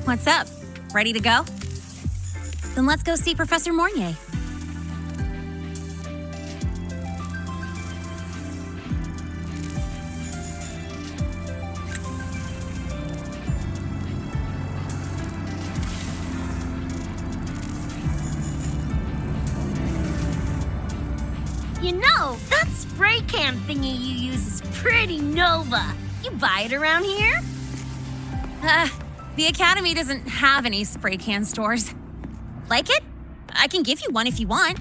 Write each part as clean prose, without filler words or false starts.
What's up? Ready to go? Then let's go see Professor Mornier. You know, that spray can thingy you use is pretty Nova. You buy it around here? The Academy doesn't have any spray can stores. Like it? I can give you one if you want.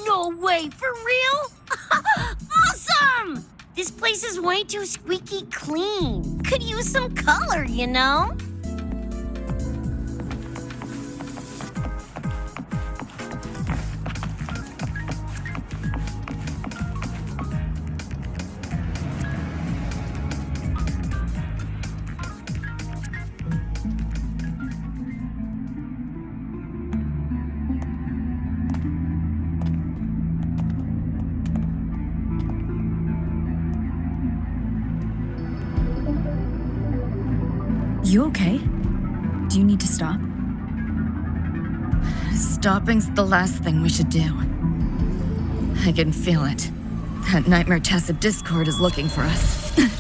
No way, for real? Awesome! This place is way too squeaky clean. Could use some color, you know? You okay? Do you need to stop? Stopping's the last thing we should do. I can feel it. That Nightmare Tacit Discord is looking for us. Lucy!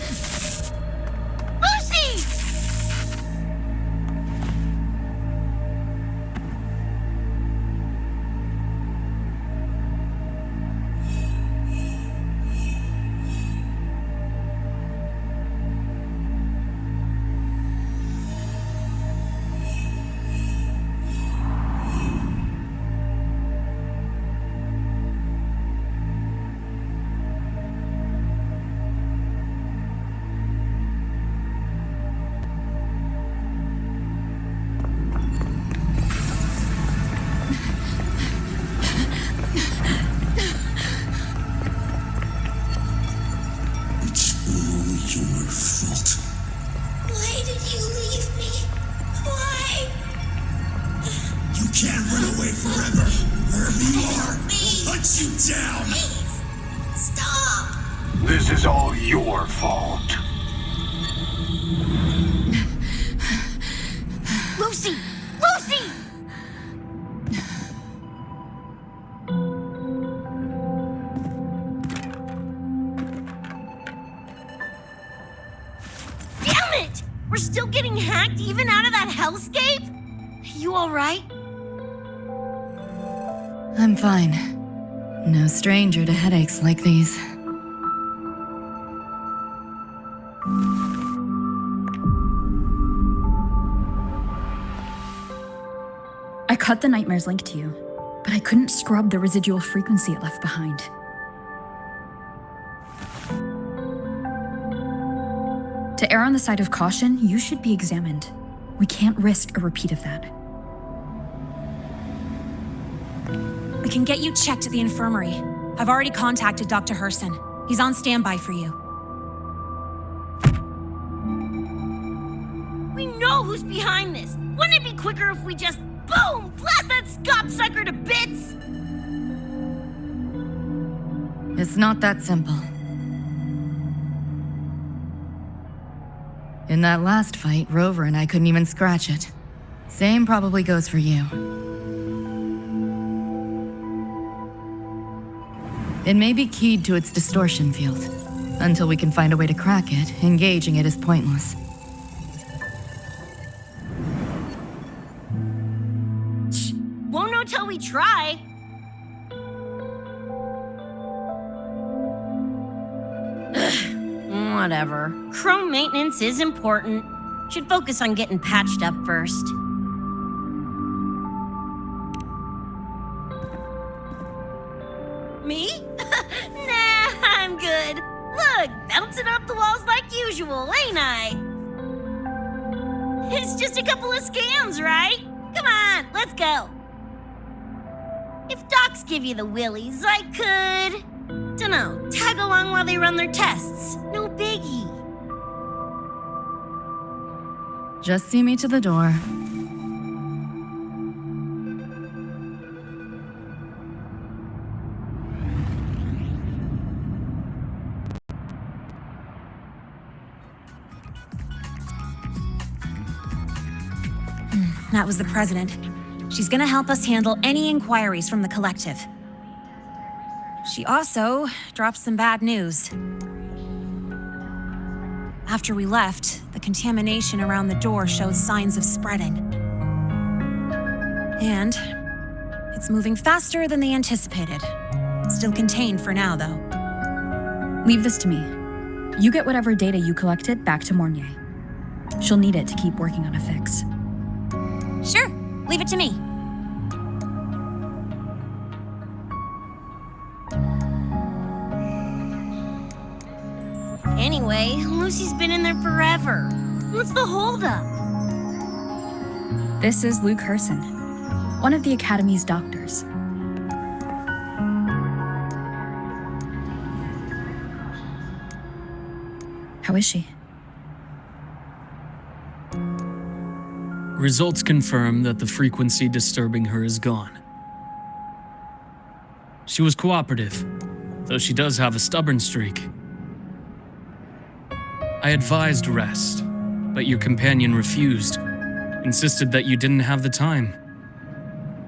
Your fault. Why did you leave me? Why? You can't run away forever. Wherever you are, we'll hunt you down. Please, stop! This is all your fault. Lucy! Lucy! Damn it! We're still getting hacked even out of that hellscape? You alright? I'm fine. No stranger to headaches like these. I cut the Nightmare's link to you, but I couldn't scrub the residual frequency it left behind. To err on the side of caution, you should be examined. We can't risk a repeat of that. We can get you checked at the infirmary. I've already contacted Dr. Herson. He's on standby for you. We know who's behind this. Wouldn't it be quicker if we just, boom, blast that Scott sucker to bits? It's not that simple. In that last fight, Rover and I couldn't even scratch it. Same probably goes for you. It may be keyed to its distortion field. Until we can find a way to crack it, engaging it is pointless. Won't know till we try. Ugh, whatever. Chrome maintenance is important. Should focus on getting patched up first. Me? Nah, I'm good. Look, bouncing off the walls like usual, ain't I? It's just a couple of scams, right? Come on, let's go. If docs give you the willies, I could, dunno, tag along while they run their tests. No biggie. Just see me to the door. That was the president. She's gonna help us handle any inquiries from the collective. She also dropped some bad news. After we left, the contamination around the door showed signs of spreading. And it's moving faster than they anticipated. Still contained for now, though. Leave this to me. You get whatever data you collected back to Mornier. She'll need it to keep working on a fix. Sure, leave it to me. Anyway, Lucy's been in there forever. What's the holdup? This is Luke Herson, one of the Academy's doctors. How is she? Results confirm that the frequency disturbing her is gone. She was cooperative, though she does have a stubborn streak. I advised rest, but your companion refused, insisted that you didn't have the time.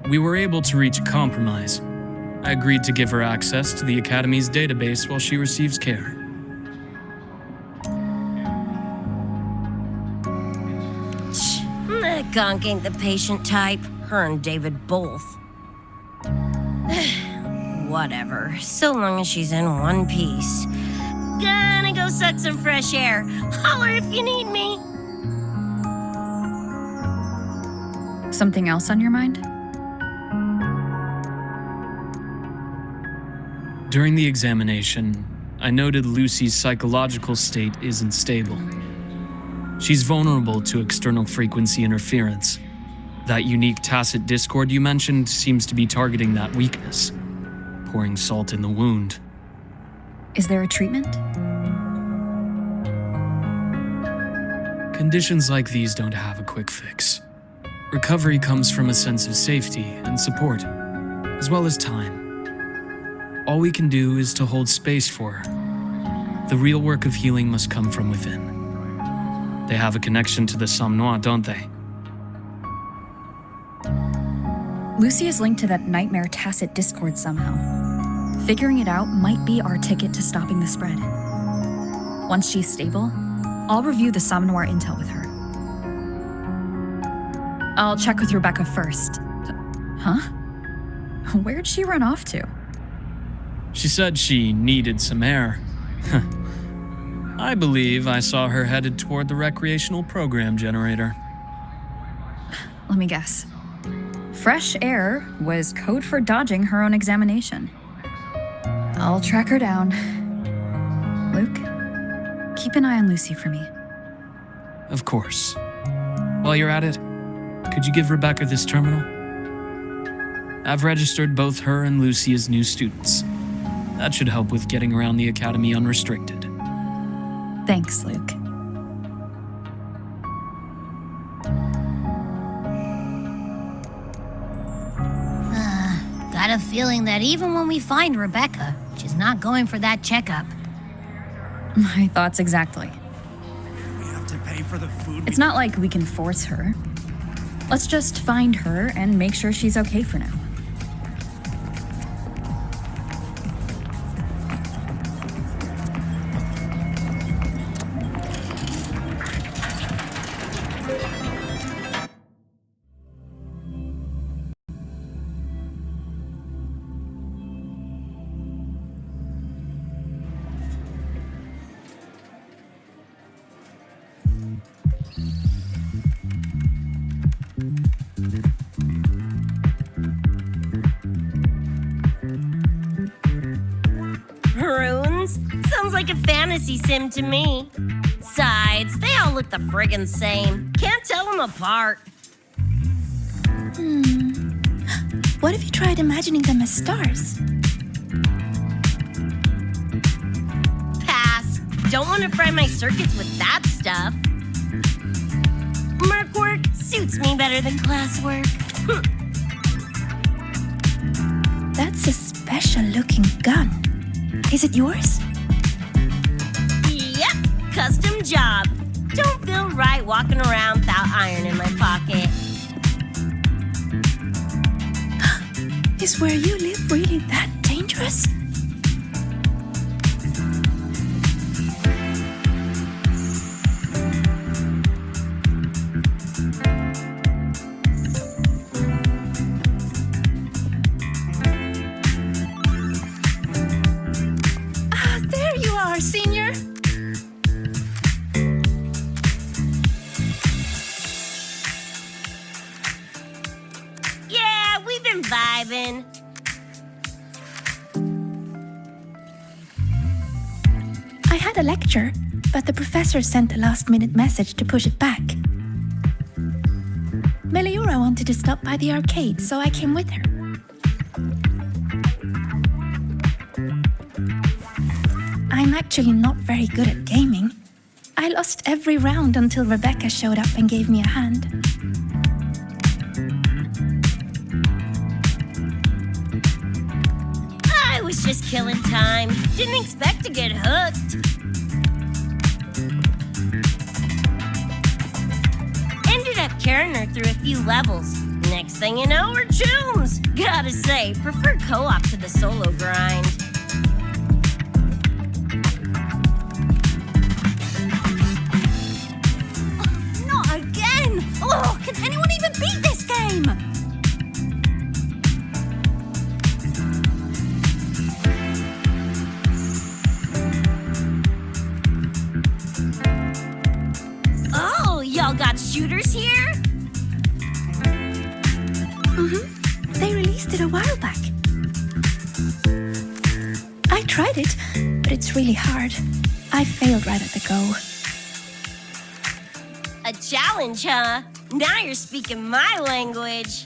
We were able to reach a compromise. I agreed to give her access to the Academy's database while she receives care. That gonk ain't the patient type. Her and David both. Whatever, so long as she's in one piece. Gonna go suck some fresh air. Holler if you need me. Something else on your mind? During the examination, I noted Lucy's psychological state isn't stable. She's vulnerable to external frequency interference. That unique tacit discord you mentioned seems to be targeting that weakness, pouring salt in the wound. Is there a treatment? Conditions like these don't have a quick fix. Recovery comes from a sense of safety and support, as well as time. All we can do is to hold space for her. The real work of healing must come from within. They have a connection to the Somme Noire, don't they? Lucy is linked to that nightmare tacit discord somehow. Figuring it out might be our ticket to stopping the spread. Once she's stable, I'll review the Somme Noire intel with her. I'll check with Rebecca first. Huh? Where'd she run off to? She said she needed some air. I believe I saw her headed toward the recreational program generator. Let me guess. Fresh air was code for dodging her own examination. I'll track her down. Luke, keep an eye on Lucy for me. Of course. While you're at it, could you give Rebecca this terminal? I've registered both her and Lucy as new students. That should help with getting around the Academy unrestricted. Thanks, Luke. Got a feeling that even when we find Rebecca, she's not going for that checkup. My thoughts exactly. We have to pay for the food. It's not like we can force her. Let's just find her and make sure she's okay for now. Runes? Sounds like a fantasy sim to me. Sides, they all look the friggin' same. Can't tell them apart. What if you tried imagining them as stars? Pass. Don't want to fry my circuits with that stuff. Merc work suits me better than classwork. That's a special looking gun. Is it yours? Yep, custom job. Don't feel right walking around without iron in my pocket. Is where you live really that dangerous? Ah, there you are, Senior. Yeah, we've been vibing. I had a lecture, but the professor sent a last-minute message to push it back. Meliora wanted to stop by the arcade, so I came with her. I'm actually not very good at gaming. I lost every round until Rebecca showed up and gave me a hand. I was just killing time. Didn't expect to get hooked. Ended up carrying her through a few levels. Next thing you know, we're chooms. Gotta say, prefer co-op to the solo grind. Not again! Oh, can anyone even beat this game? Oh, y'all got shooters here? They released it a while back. I tried it, but it's really hard. I failed right at the go. A challenge, huh? Now you're speaking my language.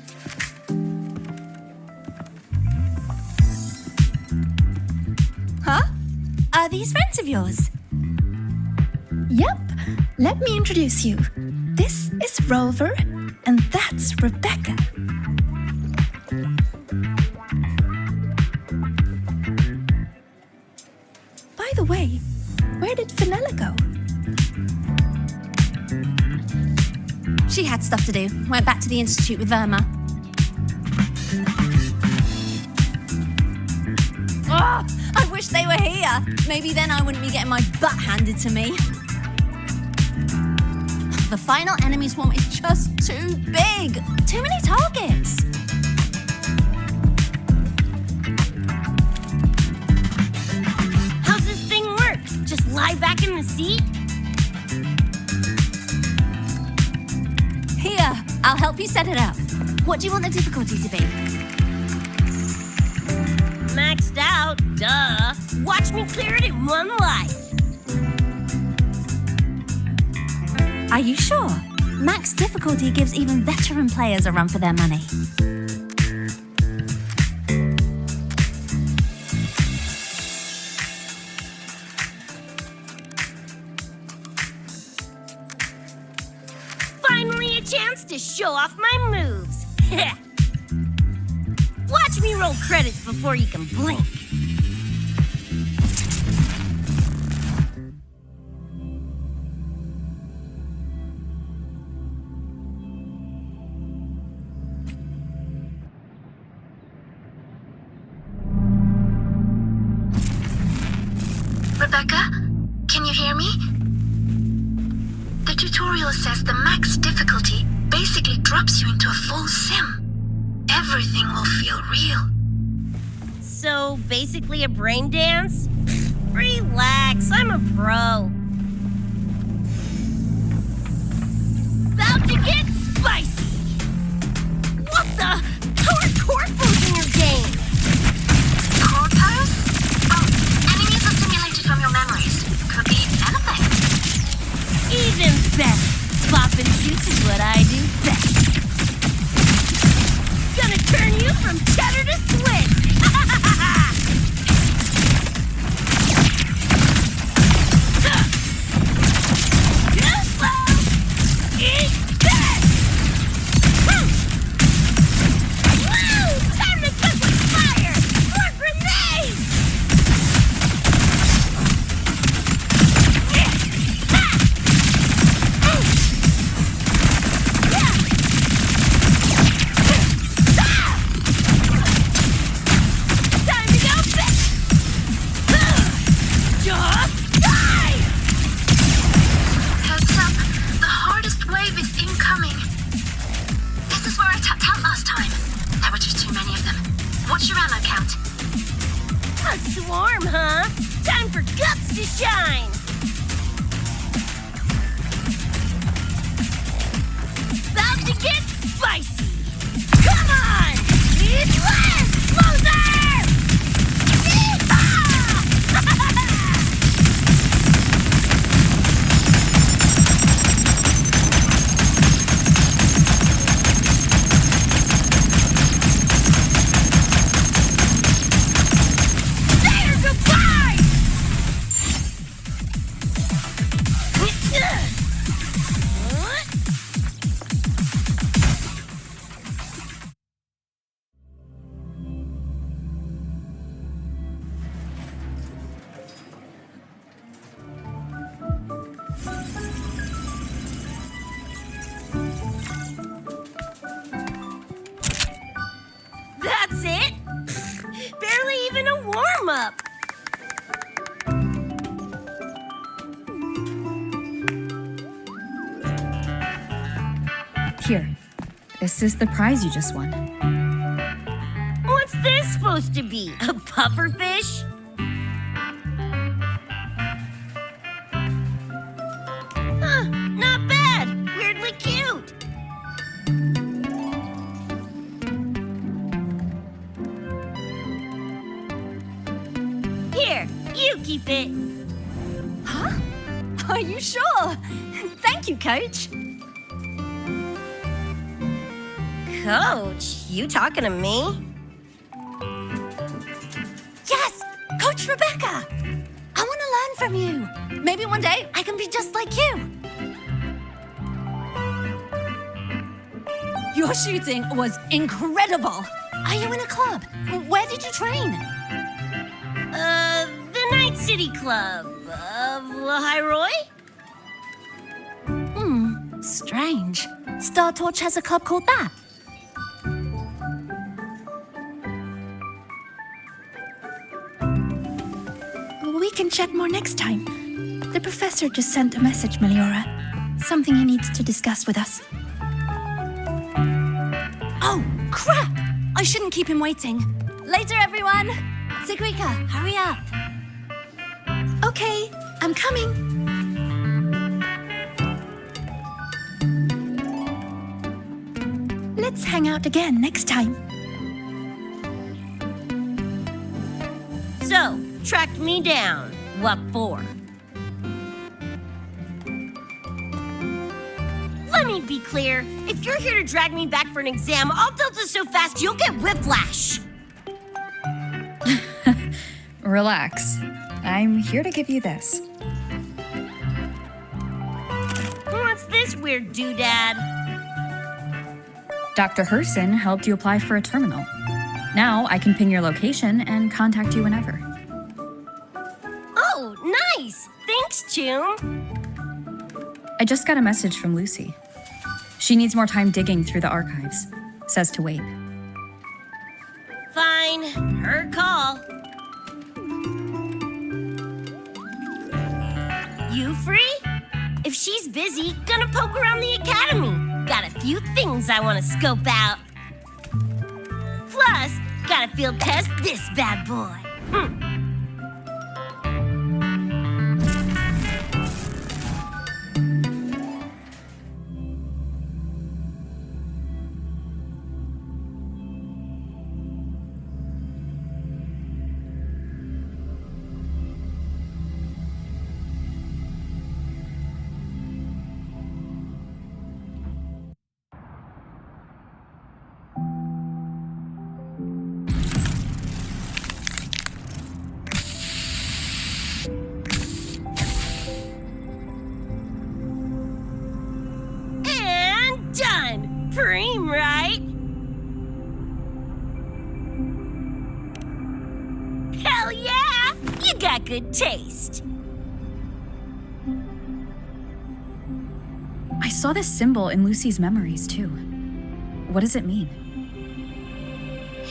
Huh? Are these friends of yours? Yep, let me introduce you. This is Rover, and that's Rebecca. By the way, where did Fenella go? She had stuff to do. Went back to the Institute with Verma. Oh, I wish they were here. Maybe then I wouldn't be getting my butt handed to me. The final enemy swarm is just too big. Too many targets. How's this thing work? Just lie back in the seat? Here, I'll help you set it up. What do you want the difficulty to be? Maxed out, duh. Watch me clear it in one life. Are you sure? Max difficulty gives even veteran players a run for their money. Finally a chance to show off my moves. Watch me roll credits before you can blink. Rebecca, can you hear me? The tutorial says the max difficulty basically drops you into a full sim. Everything will feel real. So, basically a brain dance? Relax, I'm a pro. About to get spicy! What the? How are corpos in your game? Corpos? Oh, enemies are simulated from your memories. Could be anything. Even better. Bopping suits is what I do best. Gonna turn you from cheddar to Swiss. Eat that! Woo! Time to cook with fire! More grenades! A swarm, huh? Time for guts to shine! About to get spicy! Come on! It's less! Closer! That's it? Barely even a warm-up. Here, this is the prize you just won. What's this supposed to be? A pufferfish? Huh, not bad. Weirdly cute. Here, you keep it. Huh? Are you sure? Thank you, Coach. Coach, you talking to me? Yes! Coach Rebecca! I want to learn from you. Maybe one day I can be just like you. Your shooting was incredible. Are you in a club? Where did you train? The Night City Club of Lahiroy? Strange. Star Torch has a club called that. We can chat more next time. The professor just sent a message, Meliora. Something he needs to discuss with us. Oh, crap! I shouldn't keep him waiting. Later, everyone. Sigrika, hurry up. Okay, I'm coming. Let's hang out again next time. So, tracked me down. What for? Let me be clear. If you're here to drag me back for an exam, I'll delta so fast you'll get whiplash. Relax. I'm here to give you this. What's this weird doodad? Dr. Herson helped you apply for a terminal. Now I can ping your location and contact you whenever. Oh, nice! Thanks, Chum. I just got a message from Lucy. She needs more time digging through the archives. Says to wait. Fine, her call. You free? If she's busy, gonna poke around the academy. Got a few things I want to scope out. Plus, gotta field test this bad boy. And done! Preem, right? Hell yeah! You got good taste. I saw this symbol in Lucy's memories, too. What does it mean?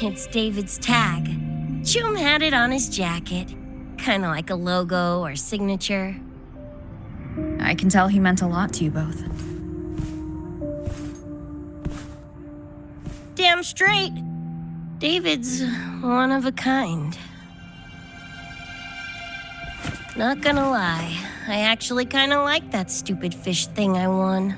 It's David's tag. Chum had it on his jacket. Kinda like a logo or signature. I can tell he meant a lot to you both. Damn straight. David's one of a kind. Not gonna lie, I actually kinda like that stupid fish thing I won.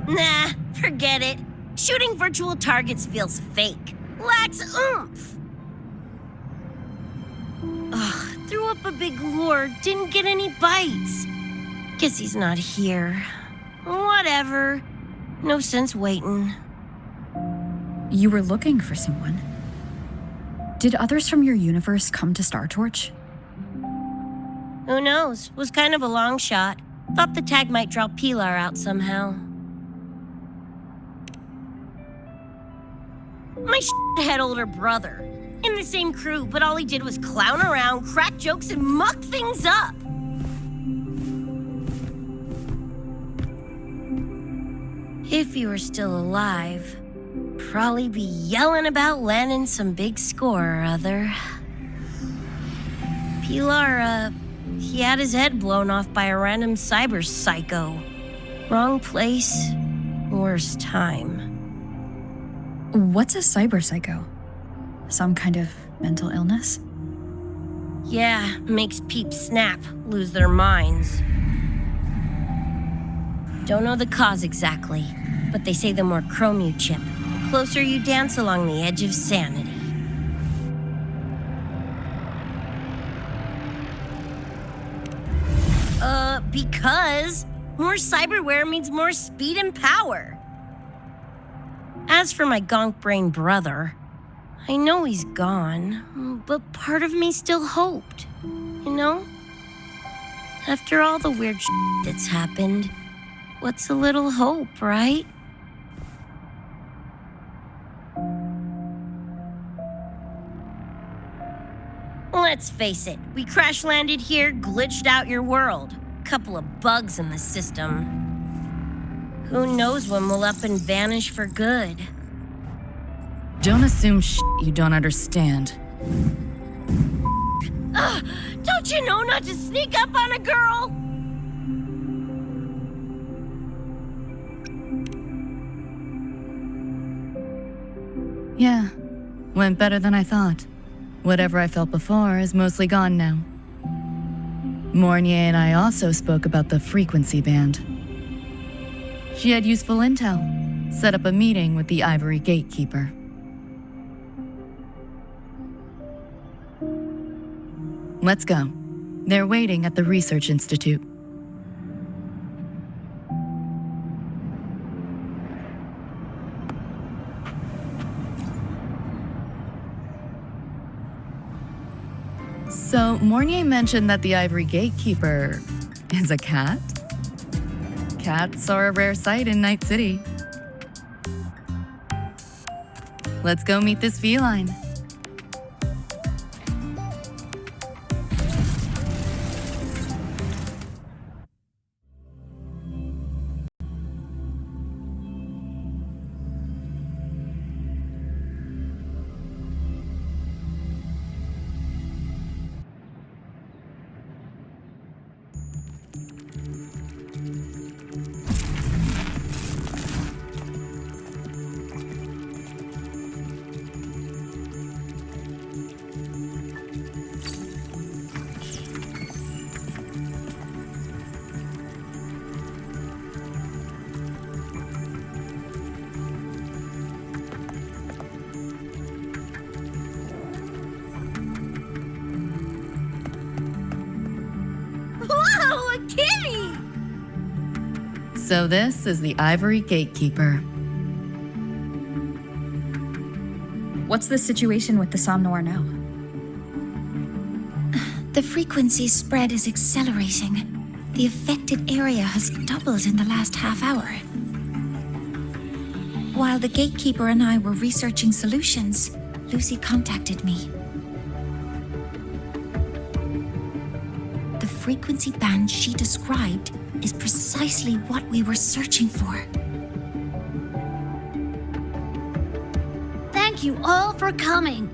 Nah, forget it. Shooting virtual targets feels fake. Lacks oomph. Ugh, threw up a big lure, didn't get any bites. Guess he's not here. Whatever. No sense waiting. You were looking for someone. Did others from your universe come to Star Torch? Who knows? Was kind of a long shot. Thought the tag might draw Pilar out somehow. My shithead older brother. In the same crew, but all he did was clown around, crack jokes, and muck things up. If he were still alive, probably be yelling about landing some big score or other. Pilar, he had his head blown off by a random cyber psycho. Wrong place, worst time. What's a cyber psycho? Some kind of mental illness? Yeah, makes peeps snap, lose their minds. Don't know the cause exactly, but they say the more chrome you chip, the closer you dance along the edge of sanity. Because more cyberware means more speed and power. As for my gonk brain brother, I know he's gone, but part of me still hoped, you know? After all the weird shit that's happened, what's a little hope, right? Let's face it, we crash landed here, glitched out your world. Couple of bugs in the system. Who knows when we'll up and vanish for good? Don't assume you don't understand. Don't you know not to sneak up on a girl? Yeah, went better than I thought. Whatever I felt before is mostly gone now. Mornier and I also spoke about the frequency band. She had useful intel. Set up a meeting with the Ivory Gatekeeper. Let's go. They're waiting at the Research Institute. So, Mornier mentioned that the Ivory Gatekeeper is a cat? Cats are a rare sight in Night City. Let's go meet this feline. Whoa, a kitty! So this is the Ivory Gatekeeper. What's the situation with the Somnoir now? The frequency spread is accelerating. The affected area has doubled in the last half hour. While the gatekeeper and I were researching solutions, Lucy contacted me. The frequency band she described is precisely what we were searching for. Thank you all for coming.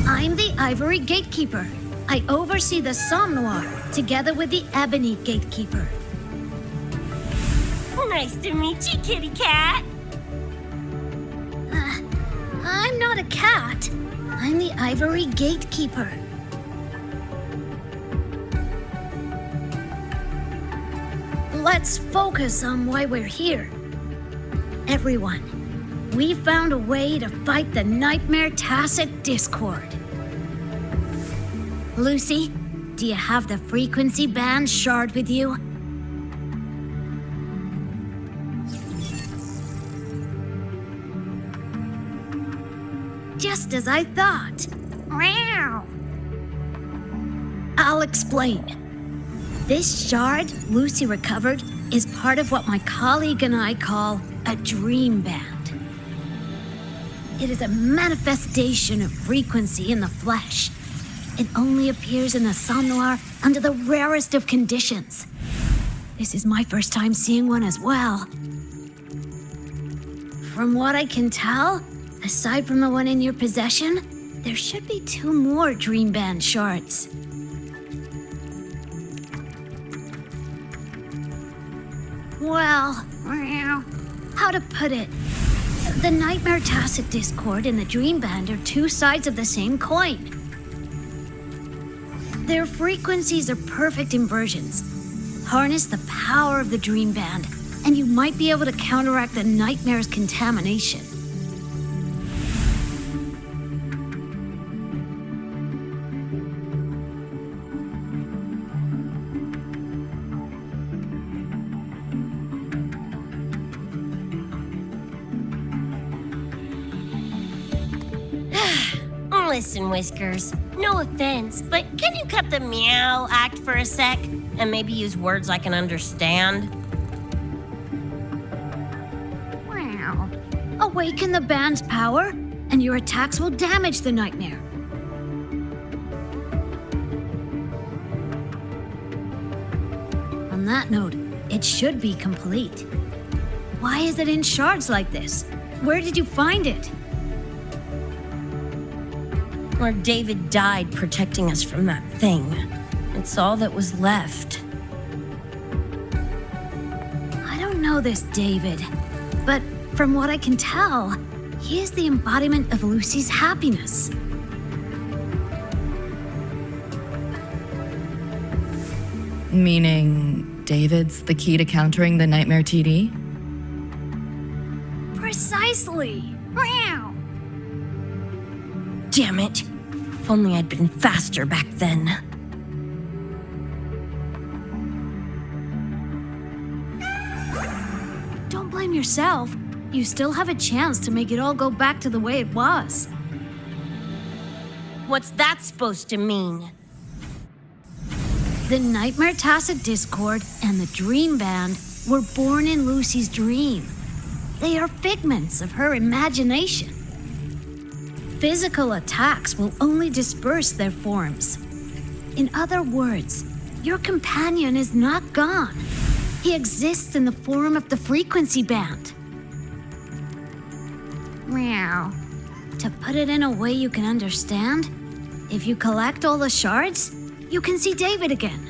I'm the Ivory Gatekeeper. I oversee the Somnoir, together with the Ebony Gatekeeper. Nice to meet you, kitty cat. I'm not a cat. I'm the ivory gatekeeper. Let's focus on why we're here. Everyone, we found a way to fight the Nightmare Tacit Discord. Lucy, do you have the frequency band shard with you? Just as I thought. Meow. I'll explain. This shard Lucy recovered is part of what my colleague and I call a dream band. It is a manifestation of frequency in the flesh. It only appears in the somnoir under the rarest of conditions. This is my first time seeing one as well. From what I can tell, aside from the one in your possession, there should be 2 more dream band shards. Well, how to put it? The Nightmare Tacit Discord and the Dream Band are 2 sides of the same coin. Their frequencies are perfect inversions. Harness the power of the Dream Band, and you might be able to counteract the Nightmare's contamination. Listen, Whiskers, no offense, but can you cut the meow act for a sec and maybe use words I can understand? Wow. Awaken the band's power, and your attacks will damage the nightmare. On that note, it should be complete. Why is it in shards like this? Where did you find it? Where David died protecting us from that thing. It's all that was left. I don't know this David, but from what I can tell, he is the embodiment of Lucy's happiness. Meaning David's the key to countering the Nightmare TD? Precisely! Meow! Damn it. If only I'd been faster back then. Don't blame yourself. You still have a chance to make it all go back to the way it was. What's that supposed to mean? The Nightmare Tacit Discord and the Dream Band were born in Lucy's dream. They are figments of her imagination. Physical attacks will only disperse their forms. In other words, your companion is not gone. He exists in the form of the frequency band. Meow. To put it in a way you can understand, if you collect all the shards, you can see David again.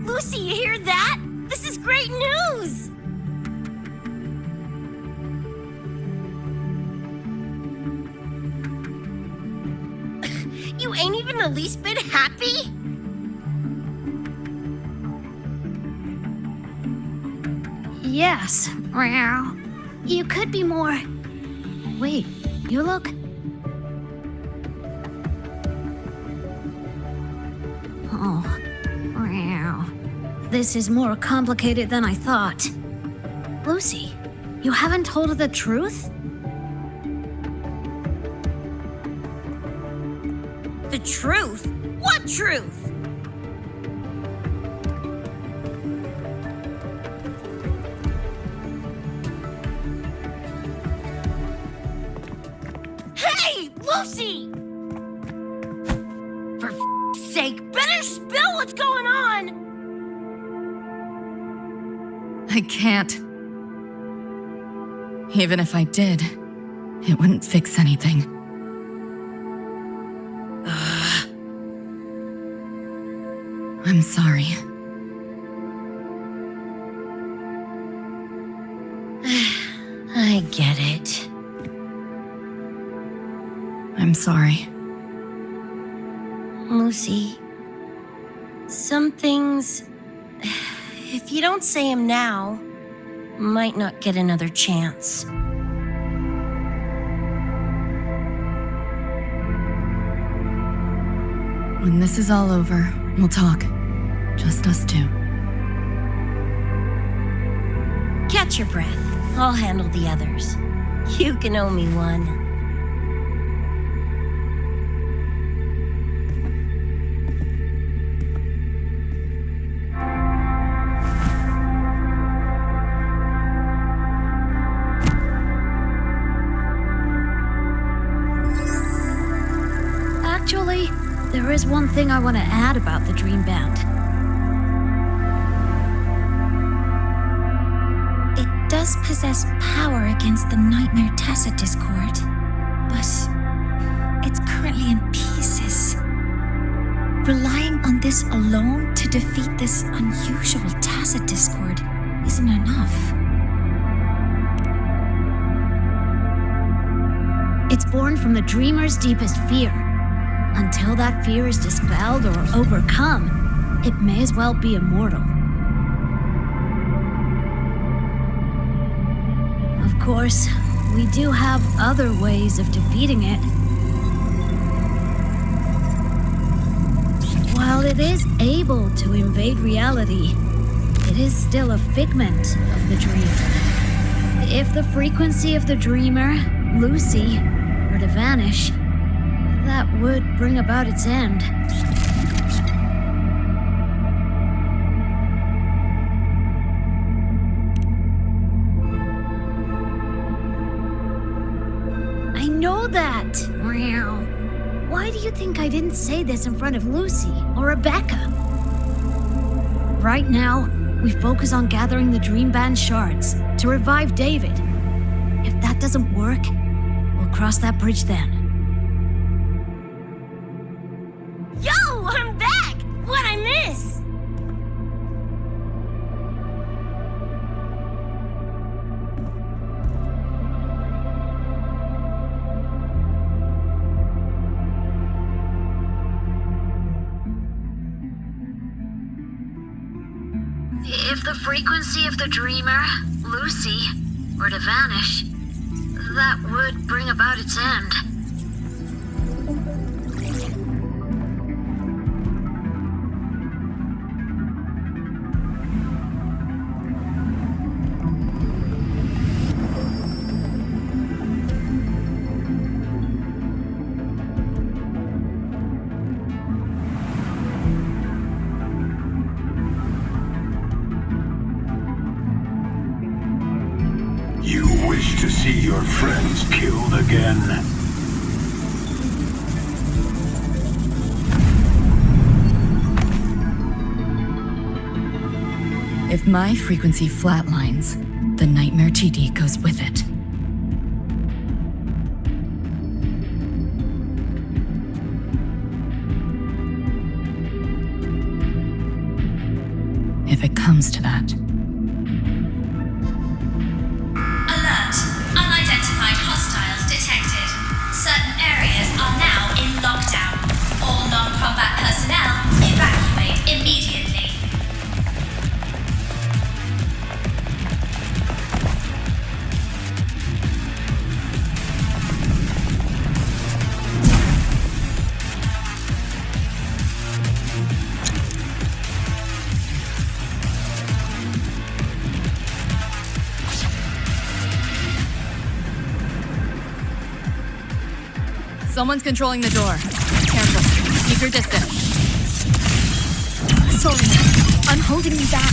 Lucy, you hear that? This is great news! You ain't even the least bit happy? Yes. Meow. You could be more. Wait, you look. Oh. Meow. This is more complicated than I thought. Lucy, you haven't told her the truth? The truth? What truth? Hey, Lucy! For f***'s sake, better spill what's going on! I can't. Even if I did, it wouldn't fix anything. I'm sorry. get it. I'm sorry. Lucy, some things, if you don't say them now, might not get another chance. When this is all over, we'll talk. Just us two. Catch your breath. I'll handle the others. You can owe me one. Actually, there is one thing I want to add about the Dream Band. It does possess power against the Nightmare Tacit Discord, but it's currently in pieces. Relying on this alone to defeat this unusual Tacit Discord isn't enough. It's born from the Dreamer's deepest fear. Until that fear is dispelled or overcome, it may as well be immortal. Of course, we do have other ways of defeating it. While it is able to invade reality, it is still a figment of the dream. If the frequency of the dreamer, Lucy, were to vanish, that would bring about its end. I know that. Why do you think I didn't say this in front of Lucy or Rebecca? Right now, we focus on gathering the Dream Band shards to revive David. If that doesn't work, we'll cross that bridge then. Yo, I'm back! What'd I miss? If the frequency of the dreamer, Lucy, were to vanish, that would bring about its end. You wish to see your friends killed again? If my frequency flatlines, the Nightmare TD goes with it. If it comes to that. Alert! Unidentified hostiles detected. Certain areas are now in lockdown. All non-combat personnel evacuate immediately. Someone's controlling the door. Careful. Keep your distance. Sorry, I'm holding you back.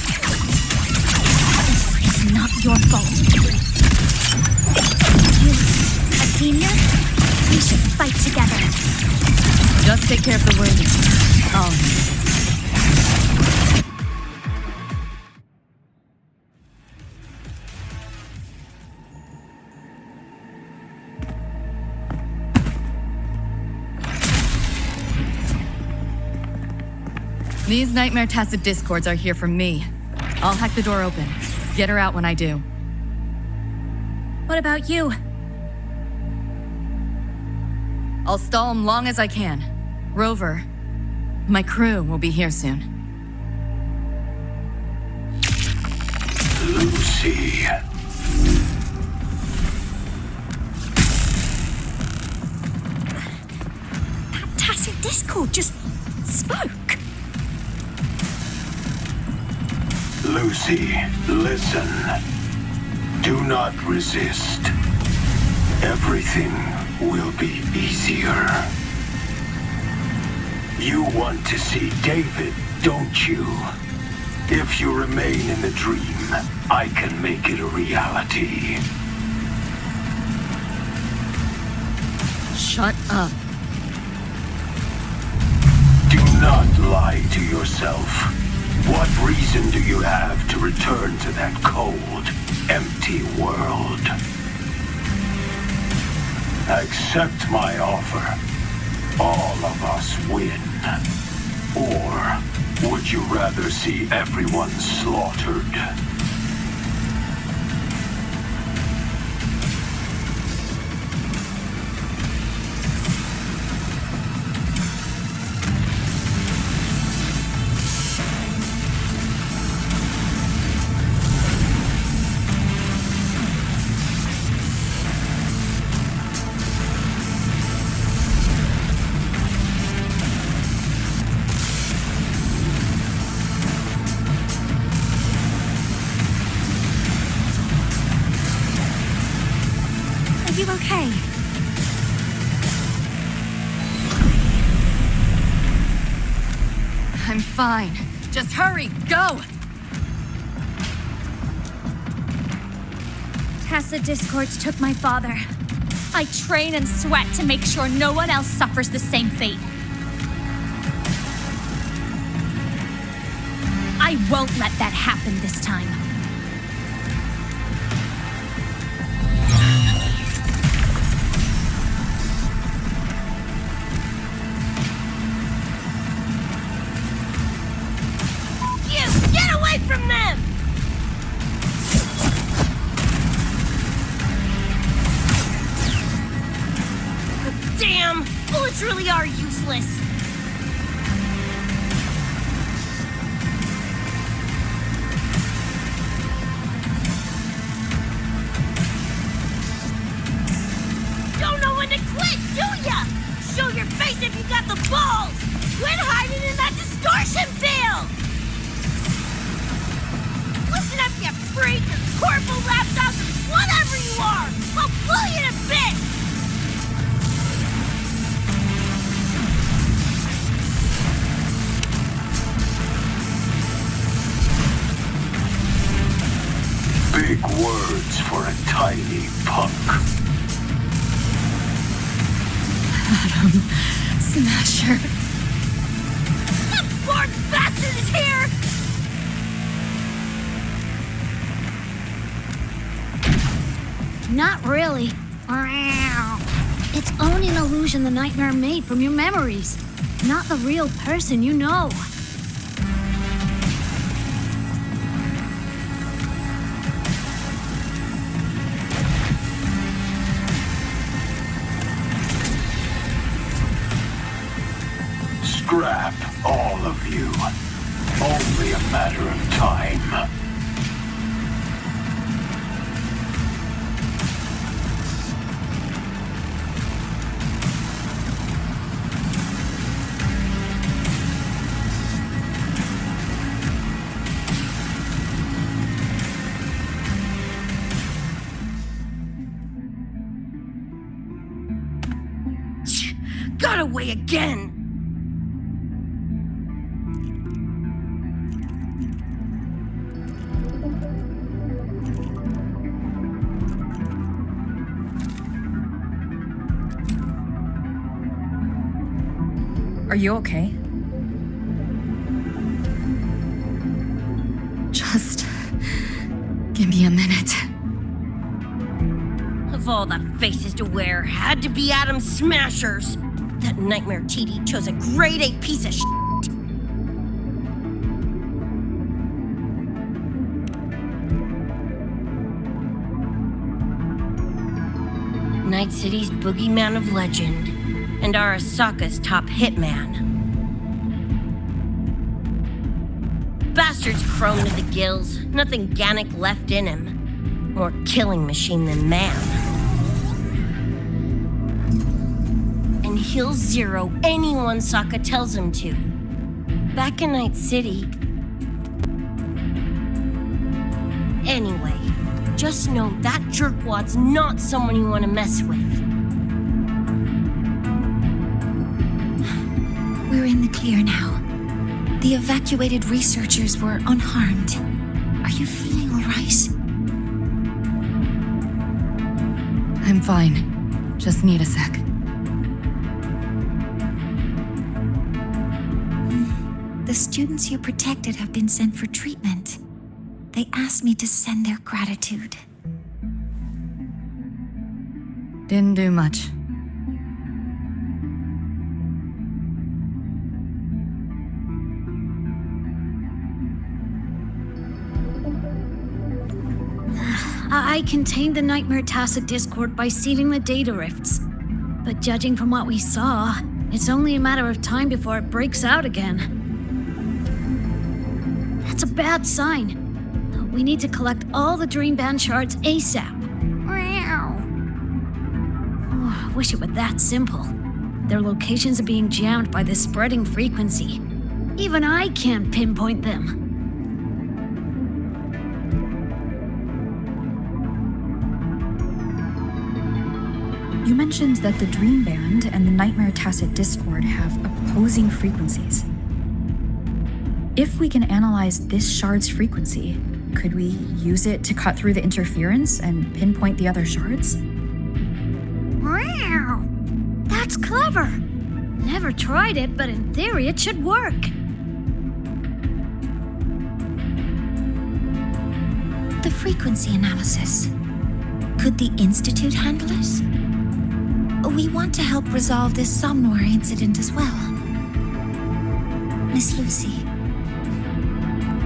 This is not your fault. You, a senior? We should fight together. Just take care of the wounded. Oh. These Nightmare Tacit Discords are here for me. I'll hack the door open. Get her out when I do. What about you? I'll stall him long as I can. Rover, my crew will be here soon. Lucy. That tacit discord just spoke. Lucy, listen. Do not resist. Everything will be easier. You want to see David, don't you? If you remain in the dream, I can make it a reality. Shut up. Do not lie to yourself. What reason do you have to return to that cold, empty world? Accept my offer. All of us win. Or would you rather see everyone slaughtered? Are you okay? I'm fine. Just hurry, go! Tacit discords took my father. I train and sweat to make sure no one else suffers the same fate. I won't let that happen this time. Get away from them! Damn! Bullets really are useless. Don't know when to quit, do ya? Show your face if you got the balls! Quit hiding in that distortion field! Listen up, you freak, or corporal lapdogs, or whatever you are! I'll blow you to bits! Big words for a tiny punk. Smasher. That poor bastard is here! Not really. It's only an illusion the nightmare made from your memories, not the real person you know. Scrap, all of you. Only a matter of time. Got away again! Are you okay? Just give me a minute. Of all the faces to wear, had to be Adam Smashers. That nightmare TD chose a grade A piece of shit. Night City's boogeyman of legend, and Arasaka's top hitman. Bastard's chrome to the gills, nothing Gannic left in him. More killing machine than man. And he'll zero anyone Sokka tells him to. Back in Night City. Anyway, just know that jerkwad's not someone you want to mess with. We're in the clear now. The evacuated researchers were unharmed. Are you feeling all right? I'm fine. Just need a sec. The students you protected have been sent for treatment. They asked me to send their gratitude. Didn't do much. I contained the Nightmare Tacit Discord by sealing the data rifts. But judging from what we saw, it's only a matter of time before it breaks out again. That's a bad sign. We need to collect all the Dream Band shards ASAP. Oh, I wish it were that simple. Their locations are being jammed by this spreading frequency. Even I can't pinpoint them. You mentioned that the Dream Band and the Nightmare Tacit Discord have opposing frequencies. If we can analyze this shard's frequency, could we use it to cut through the interference and pinpoint the other shards? Wow! That's clever! Never tried it, but in theory it should work. The frequency analysis. Could the Institute handle it? We want to help resolve this Somnoir incident as well. Miss Lucy,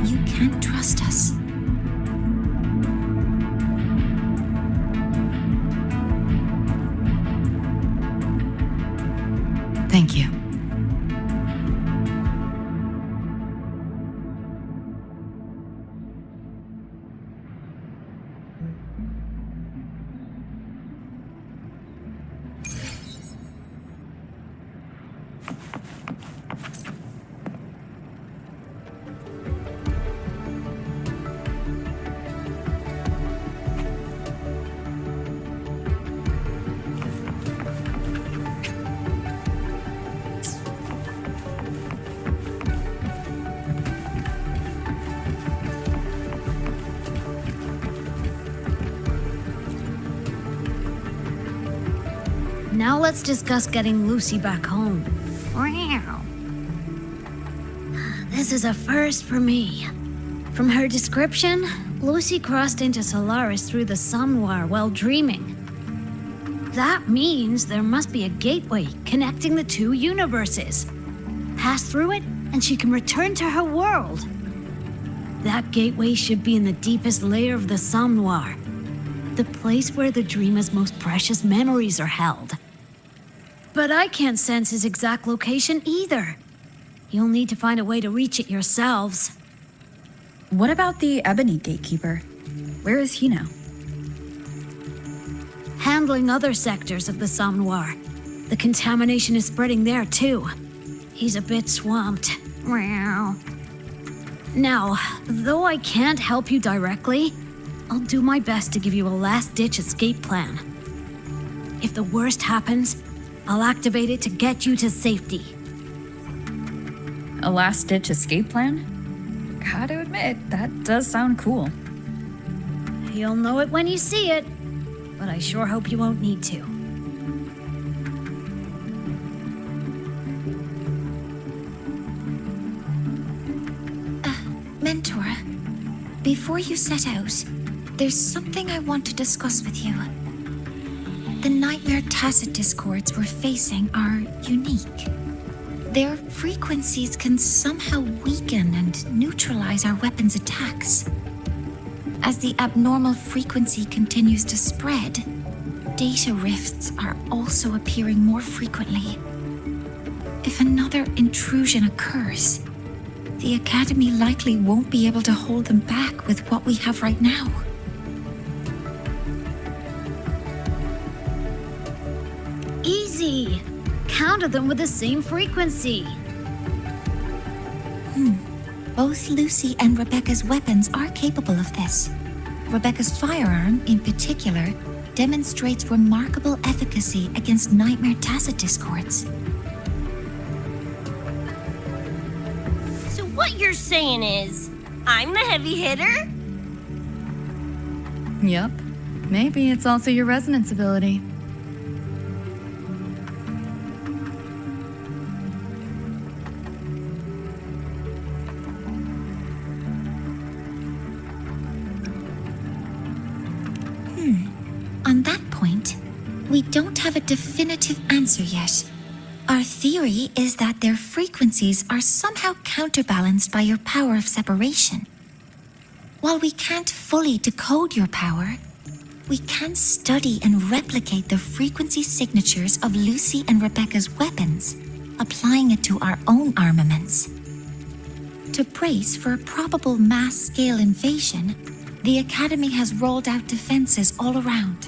you can't trust us. Thank you. Now let's discuss getting Lucy back home. Wow. This is a first for me. From her description, Lucy crossed into Solaris through the Somnoir while dreaming. That means there must be a gateway connecting the two universes. Pass through it, and she can return to her world. That gateway should be in the deepest layer of the Somnoir, the place where the dreamer's most precious memories are held. But I can't sense his exact location either. You'll need to find a way to reach it yourselves. What about the Ebony Gatekeeper? Where is he now? Handling other sectors of the Somnoir. The contamination is spreading there too. He's a bit swamped. Now, though I can't help you directly, I'll do my best to give you a last-ditch escape plan. If the worst happens, I'll activate it to get you to safety. A last-ditch escape plan? Gotta admit, that does sound cool. You'll know it when you see it, but I sure hope you won't need to. Mentor, before you set out, there's something I want to discuss with you. The Nightmare Tacit Discords we're facing are unique. Their frequencies can somehow weaken and neutralize our weapons' attacks. As the abnormal frequency continues to spread, data rifts are also appearing more frequently. If another intrusion occurs, the Academy likely won't be able to hold them back with what we have right now. Easy. Counter them with the same frequency. Both Lucy and Rebecca's weapons are capable of this. Rebecca's firearm, in particular, demonstrates remarkable efficacy against nightmare tacit discords. So what you're saying is, I'm the heavy hitter? Yup. Maybe it's also your resonance ability. On that point, we don't have a definitive answer yet. Our theory is that their frequencies are somehow counterbalanced by your power of separation. While we can't fully decode your power, we can study and replicate the frequency signatures of Lucy and Rebecca's weapons, applying it to our own armaments. To brace for a probable mass-scale invasion, the Academy has rolled out defenses all around.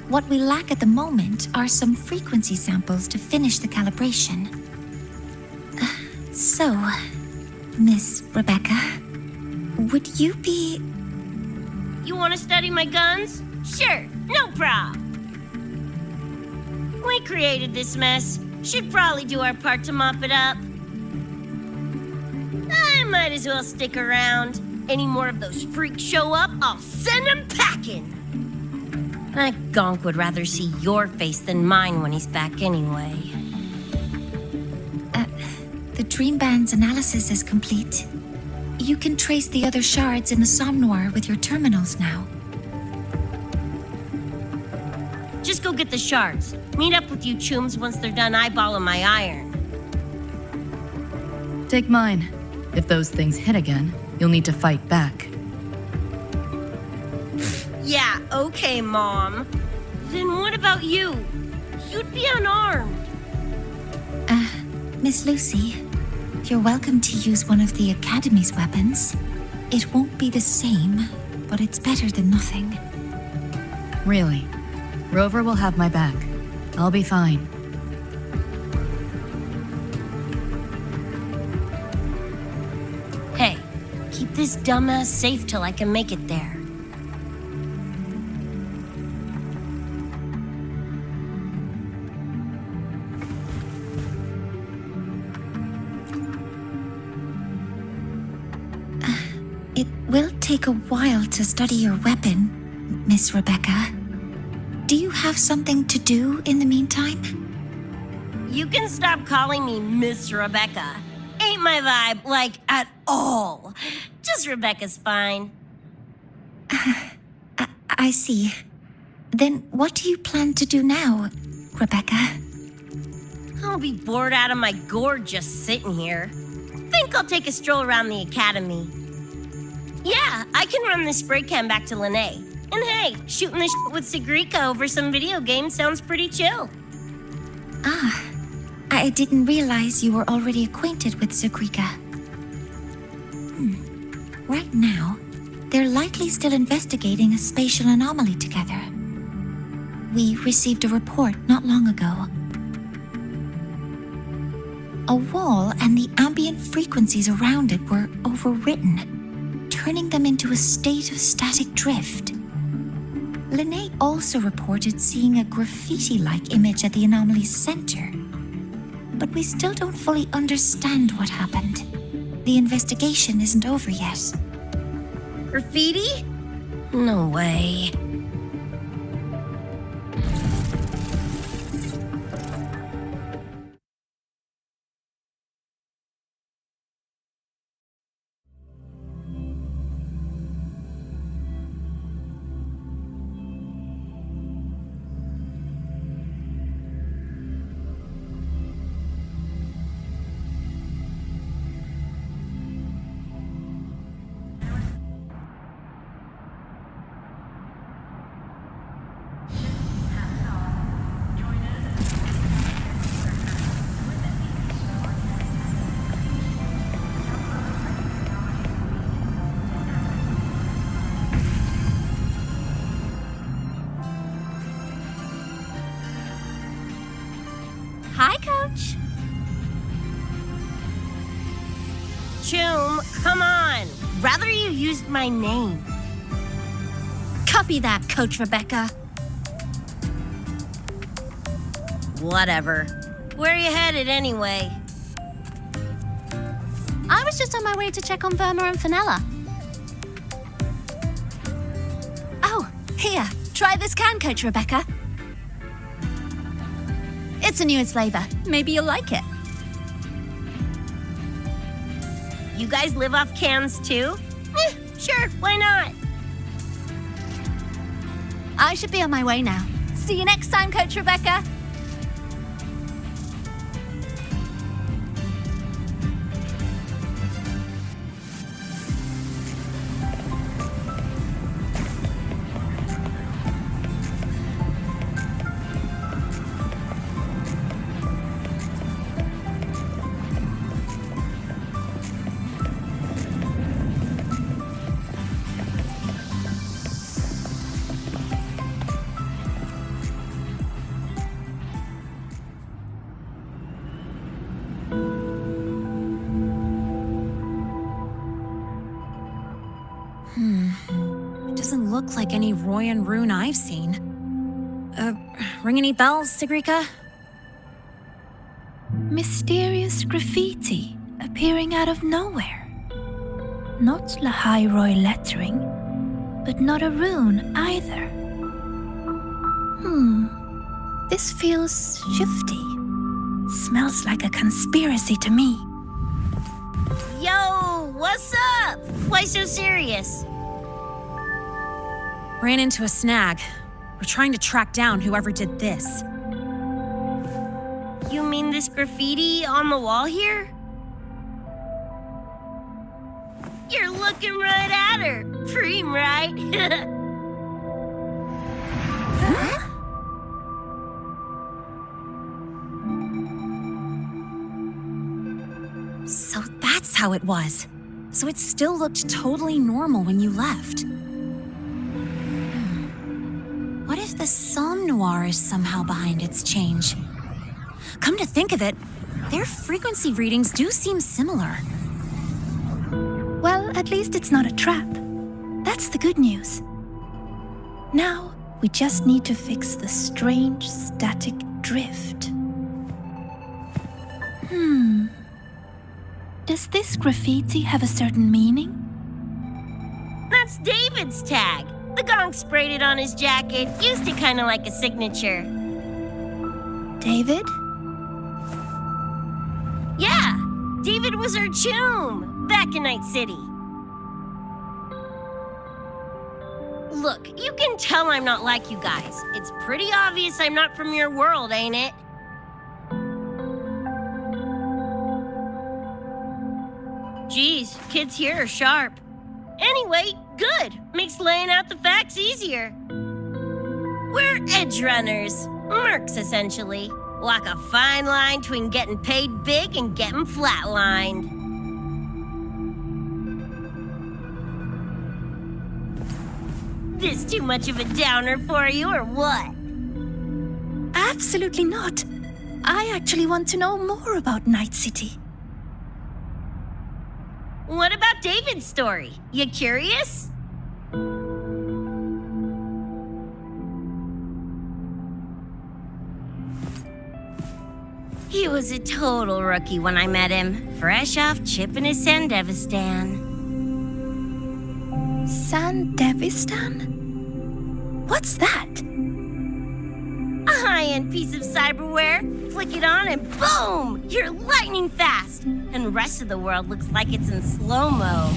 What we lack at the moment are some frequency samples to finish the calibration. So, Miss Rebecca, would you be... You want to study my guns? Sure, no prob. We created this mess. Should probably do our part to mop it up. I might as well stick around. Any more of those freaks show up, I'll send them packing. That gonk would rather see your face than mine when he's back anyway. The Dream Band's analysis is complete. You can trace the other shards in the Somnoir with your terminals now. Just go get the shards. Meet up with you chooms once they're done eyeballing my iron. Take mine. If those things hit again, you'll need to fight back. Yeah, okay, Mom. Then what about you? You'd be unarmed. Miss Lucy, you're welcome to use one of the Academy's weapons. It won't be the same, but it's better than nothing. Really? Rover will have my back. I'll be fine. Hey, keep this dumbass safe till I can make it there. It will take a while to study your weapon, Miss Rebecca. Do you have something to do in the meantime? You can stop calling me Miss Rebecca. Ain't my vibe, like, at all. Just Rebecca's fine. I see. Then what do you plan to do now, Rebecca? I'll be bored out of my gourd just sitting here. Think I'll take a stroll around the Academy. Yeah, I can run this spray can back to Lene. And hey, shooting the shit with Sigrika over some video game sounds pretty chill. I didn't realize you were already acquainted with Sigrika. Right now, they're likely still investigating a spatial anomaly together. We received a report not long ago. A wall and the ambient frequencies around it were overwritten, turning them into a state of static drift. Lene also reported seeing a graffiti-like image at the anomaly's center. But we still don't fully understand what happened. The investigation isn't over yet. Graffiti? No way. Choom, come on. Rather you used my name. Copy that, Coach Rebecca. Whatever. Where are you headed anyway? I was just on my way to check on Verma and Fenella. Oh, here. Try this can, Coach Rebecca. It's a newest flavor. Maybe you'll like it. You guys live off cans too? Sure, why not? I should be on my way now. See you next time, Coach Rebecca. Doesn't look like any Royan rune I've seen. Ring any bells, Sigrika? Mysterious graffiti appearing out of nowhere. Not Lahai Roy lettering, but not a rune either. This feels shifty. Smells like a conspiracy to me. Yo, what's up? Why so serious? Ran into a snag. We're trying to track down whoever did this. You mean this graffiti on the wall here? You're looking right at her. Preem, right? So that's how it was. So it still looked totally normal when you left. What if the Somme Noir is somehow behind its change? Come to think of it, their frequency readings do seem similar. Well, at least it's not a trap. That's the good news. Now, we just need to fix the strange static drift. Does this graffiti have a certain meaning? That's David's tag. The gong sprayed it on his jacket, used it kind of like a signature. David? Yeah, David was our choom back in Night City. Look, you can tell I'm not like you guys. It's pretty obvious I'm not from your world, ain't it? Geez, kids here are sharp. Anyway, good. Makes laying out the facts easier. We're edge runners. Mercs, essentially. Walk a fine line between getting paid big and getting flatlined. This too much of a downer for you, or what? Absolutely not. I actually want to know more about Night City. What about David's story? You curious? He was a total rookie when I met him, fresh off chipping his Sandevistan. Sandevistan? What's that? A high-end piece of cyberware. Flick it on and boom! You're lightning fast! And the rest of the world looks like it's in slow-mo.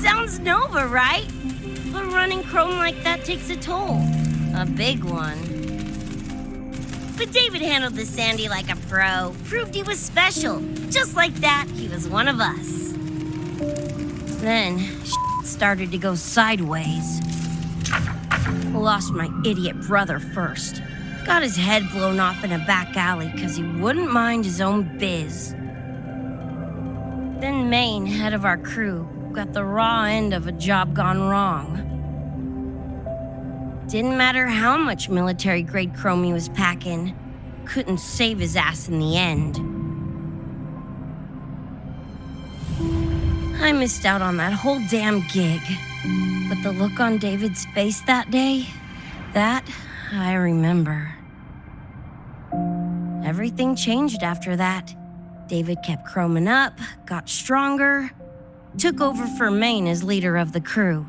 Sounds Nova, right? But running Chrome like that takes a toll. A big one. But David handled the Sandy like a pro. Proved he was special. Just like that, he was one of us. Then, started to go sideways. Lost my idiot brother first. Got his head blown off in a back alley because he wouldn't mind his own biz. Then Maine, head of our crew, got the raw end of a job gone wrong. Didn't matter how much military-grade chrome he was packing, couldn't save his ass in the end. I missed out on that whole damn gig. But the look on David's face that day, that I remember. Everything changed after that. David kept chroming up, got stronger, took over for Maine as leader of the crew.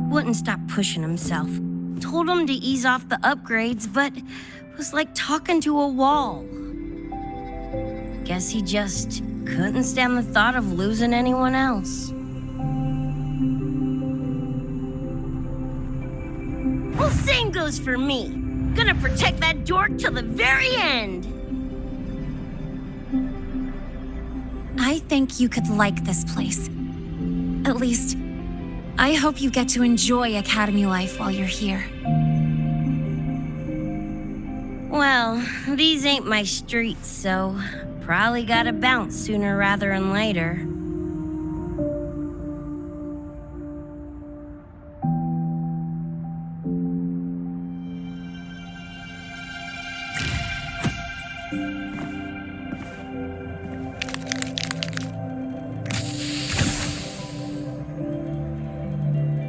Wouldn't stop pushing himself. Told him to ease off the upgrades, but was like talking to a wall. Guess he just couldn't stand the thought of losing anyone else. Well, same goes for me. Gonna protect that dork till the very end. I think you could like this place. At least, I hope you get to enjoy Academy life while you're here. Well, these ain't my streets, so probably gotta bounce sooner rather than later.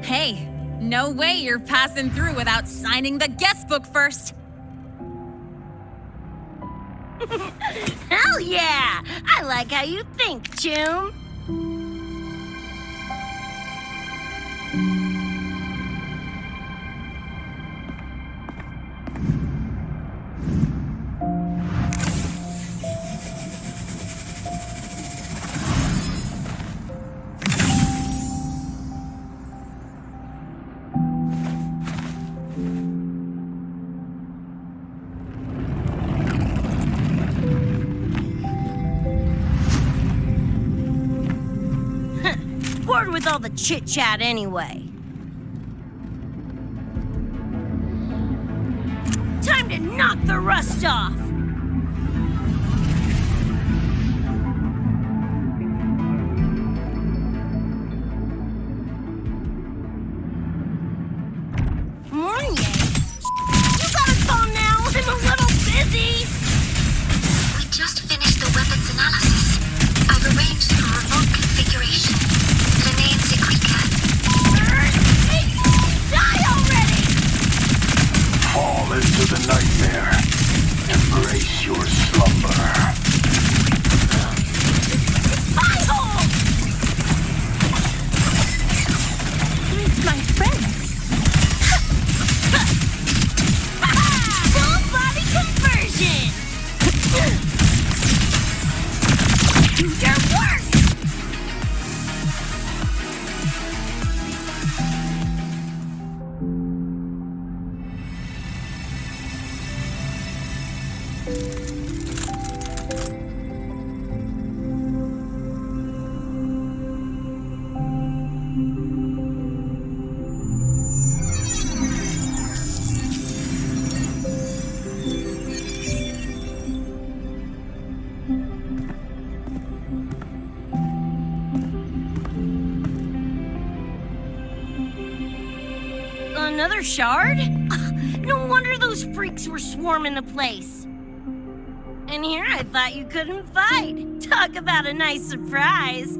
Hey, no way you're passing through without signing the guest book first. Hell yeah! I like how you think, Chum. Bored with all the chit-chat anyway. Time to knock the rust off! Morning! You gotta call now! I'm a little busy! We just finished the weapons analysis. I've arranged for remote configuration. Die already! Fall into the nightmare. Embrace your slumber. Spy hole! Meet my friends. Full body conversion! Do your work! Another shard? No wonder those freaks were swarming the place. And here I thought you couldn't fight. Talk about a nice surprise.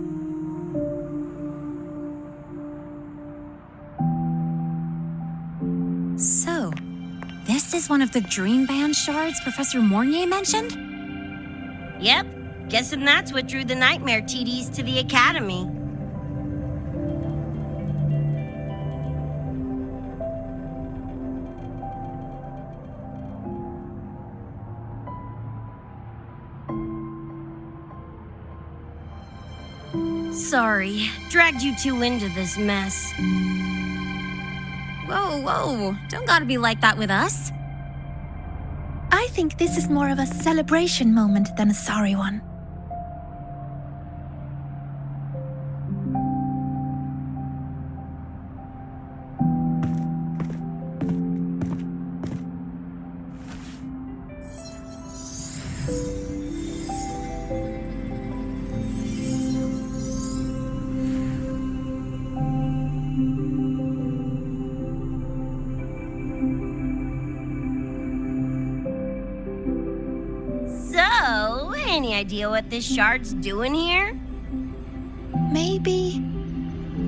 So, this is one of the Dream Band shards Professor Mornier mentioned? Yep, guessing that's what drew the Nightmare TDs to the Academy. Sorry, dragged you two into this mess. Whoa, don't gotta be like that with us. I think this is more of a celebration moment than a sorry one. So, any idea what this shard's doing here? Maybe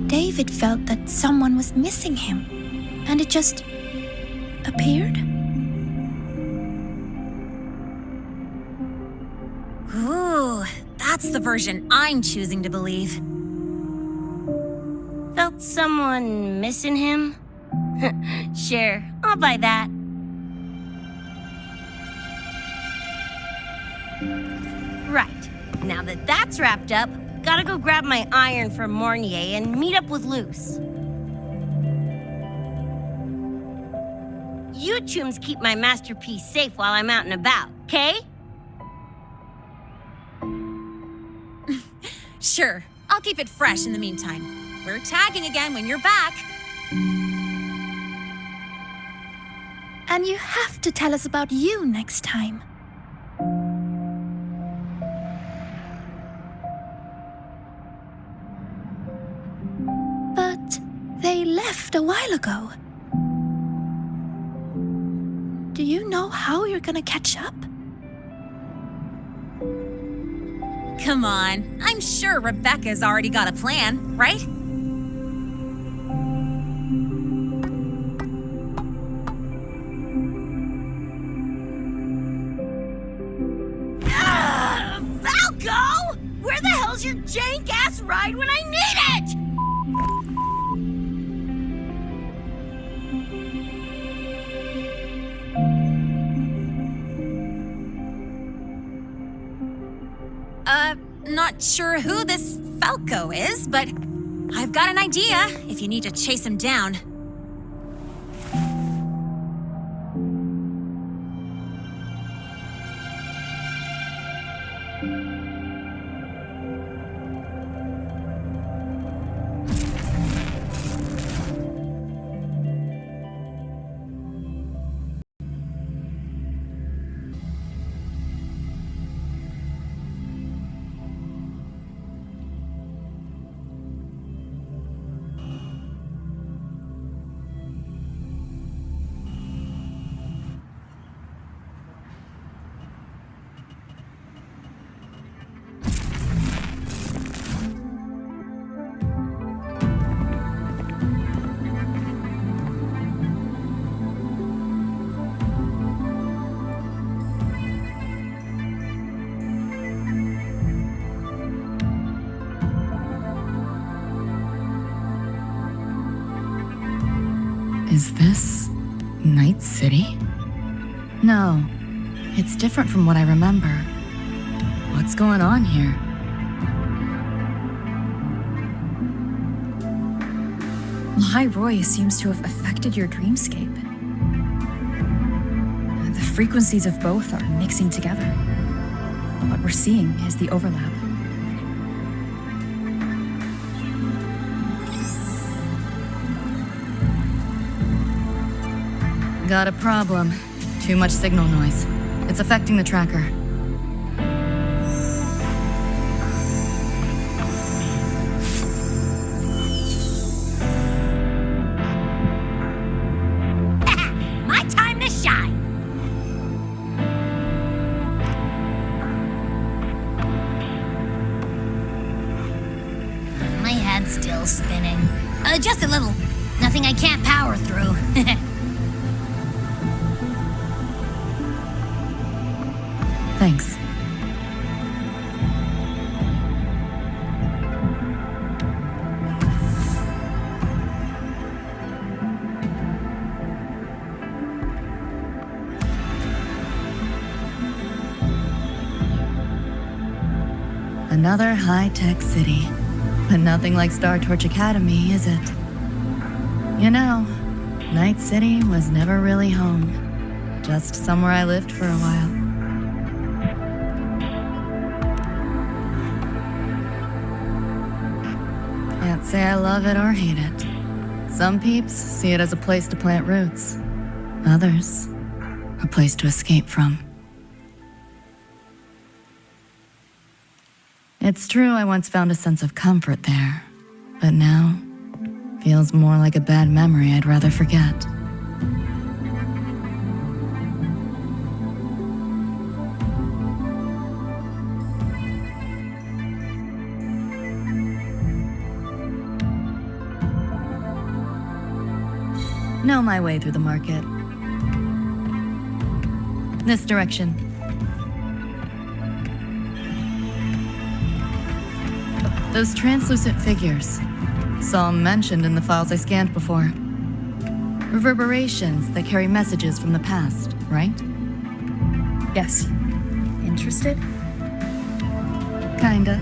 David felt that someone was missing him, and it just appeared? Ooh, that's the version I'm choosing to believe. Felt someone missing him? Sure, I'll buy that. Right, now that that's wrapped up, gotta go grab my iron from Mornier and meet up with Luce. You chooms keep my masterpiece safe while I'm out and about, okay? Sure, I'll keep it fresh in the meantime. We're tagging again when you're back. And you have to tell us about you next time. But they left a while ago. Do you know how you're gonna catch up? Come on, I'm sure Rebecca's already got a plan, right? Falco! Where the hell's your jank-ass ride when I need it? Not sure who this Falco is, but I've got an idea if you need to chase him down. Is this Night City? No, it's different from what I remember. What's going on here? Lahai Roy seems to have affected your dreamscape. The frequencies of both are mixing together. What we're seeing is the overlap. Got a problem. Too much signal noise. It's affecting the tracker. My time to shine! My head's still spinning. Just a little. Nothing I can't power through. Thanks. Another high-tech city. But nothing like Star Torch Academy, is it? You know, Night City was never really home. Just somewhere I lived for a while. Can't say I love it or hate it. Some peeps see it as a place to plant roots. Others, a place to escape from. It's true I once found a sense of comfort there, but now feels more like a bad memory I'd rather forget. Know my way through the market. This direction. Those translucent figures. Saw 'em mentioned in the files I scanned before. Reverberations that carry messages from the past, right? Yes. Interested? Kinda.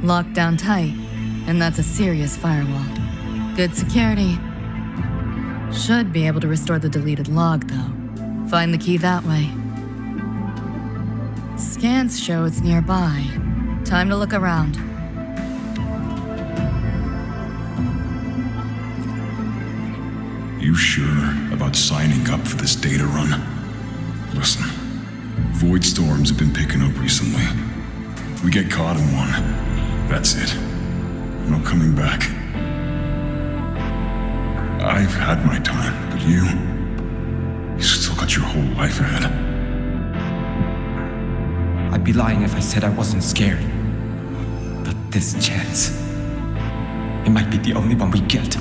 Locked down tight, and that's a serious firewall. Good security. Should be able to restore the deleted log, though. Find the key that way. Scans show it's nearby. Time to look around. You sure about signing up for this data run? Listen, void storms have been picking up recently. We get caught in one. That's it. No coming back. I've had my time, but you still got your whole life ahead. I'd be lying if I said I wasn't scared. But this chance, it might be the only one we get.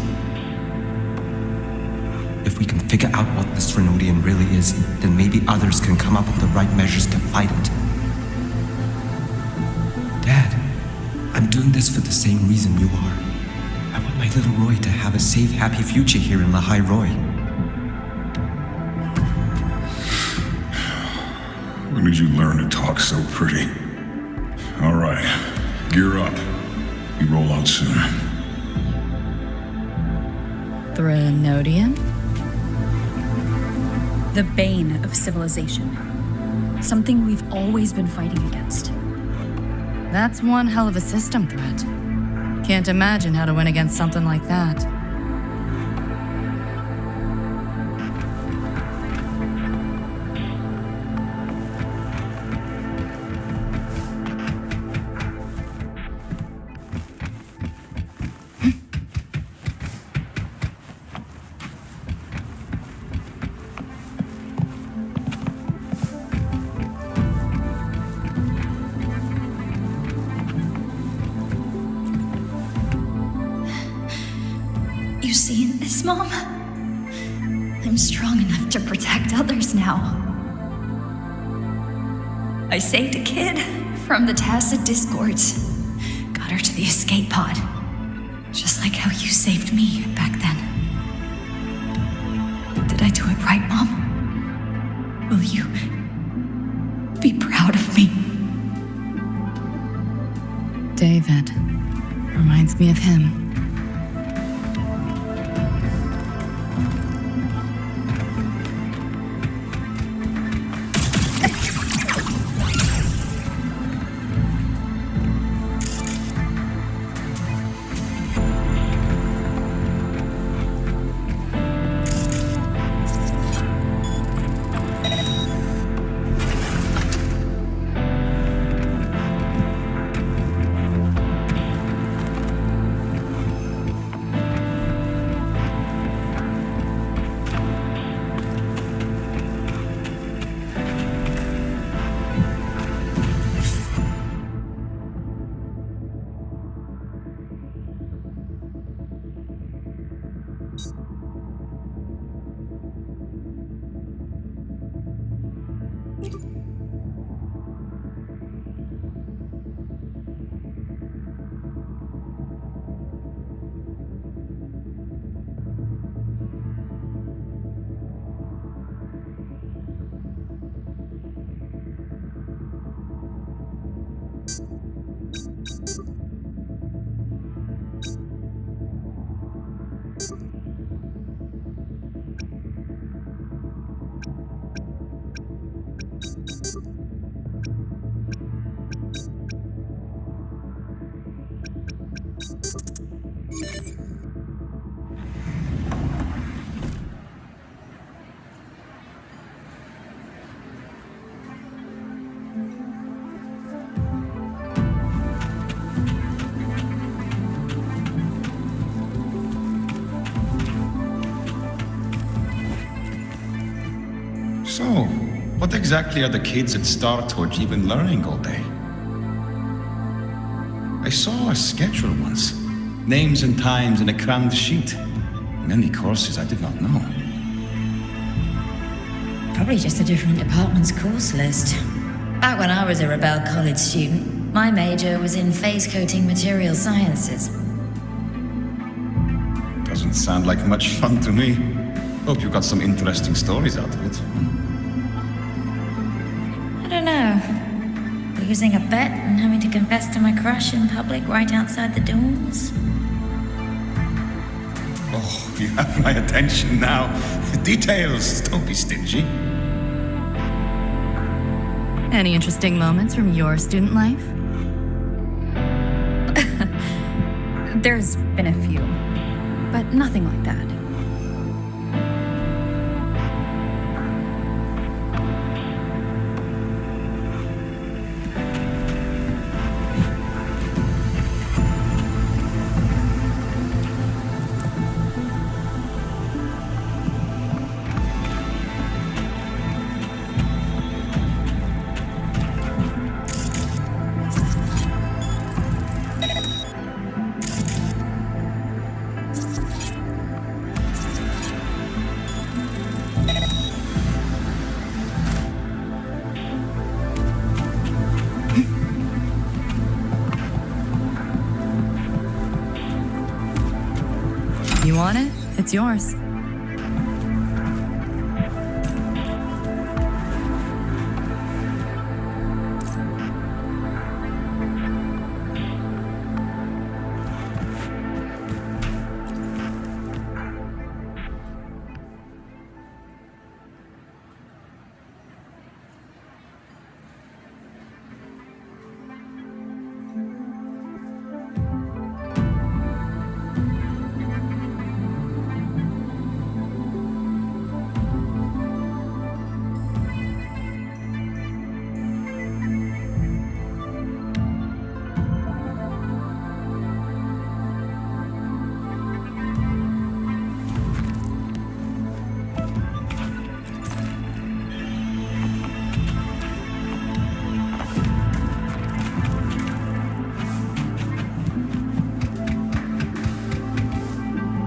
If we can figure out what this Renodian really is, then maybe others can come up with the right measures to fight it. Dad, I'm doing this for the same reason you are. I want my little Roy to have a safe, happy future here in Lahai Roy. When did you learn to talk so pretty? All right, gear up. We roll out soon. The Renodian? The bane of civilization. Something we've always been fighting against. That's one hell of a system threat. Can't imagine how to win against something like that. You seeing this, Mom? I'm strong enough to protect others now. I saved a kid from the Tacit Discords. Got her to the escape pod. Just like how you saved me back then. Did I do it right, Mom? Will you be proud of me? David. Reminds me of him. exactly are the kids at Star Torch even learning all day? I saw a schedule once. Names and times in a crammed sheet. Many courses I did not know. Probably just a different department's course list. Back when I was a Rebel College student, my major was in phase coating material sciences. Doesn't sound like much fun to me. Hope you got some interesting stories out of it. I don't know. Losing a bet and having to confess to my crush in public right outside the dorms. Oh, you have my attention now. Details, don't be stingy. Any interesting moments from your student life? There's been a few, but nothing like that. You want it? It's yours.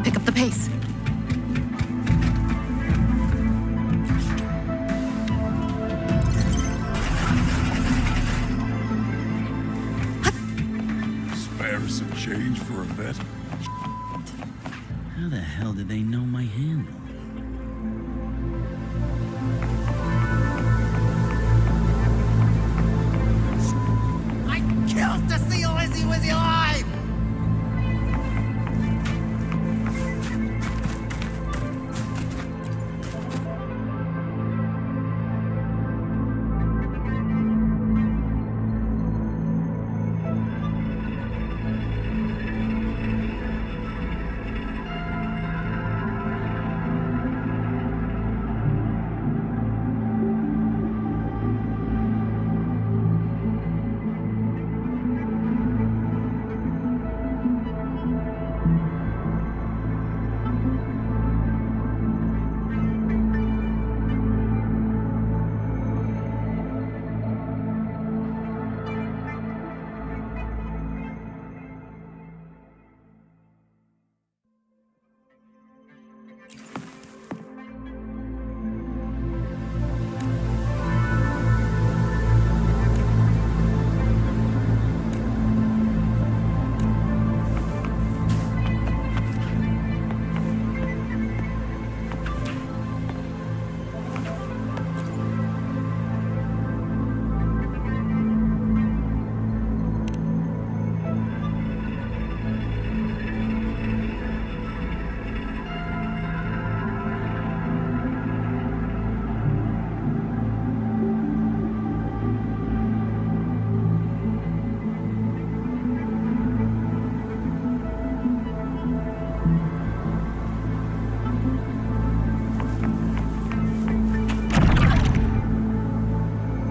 Pick up the pace. Spare some change for a vet? How the hell did they know my handle? I killed to see Lizzie was alive!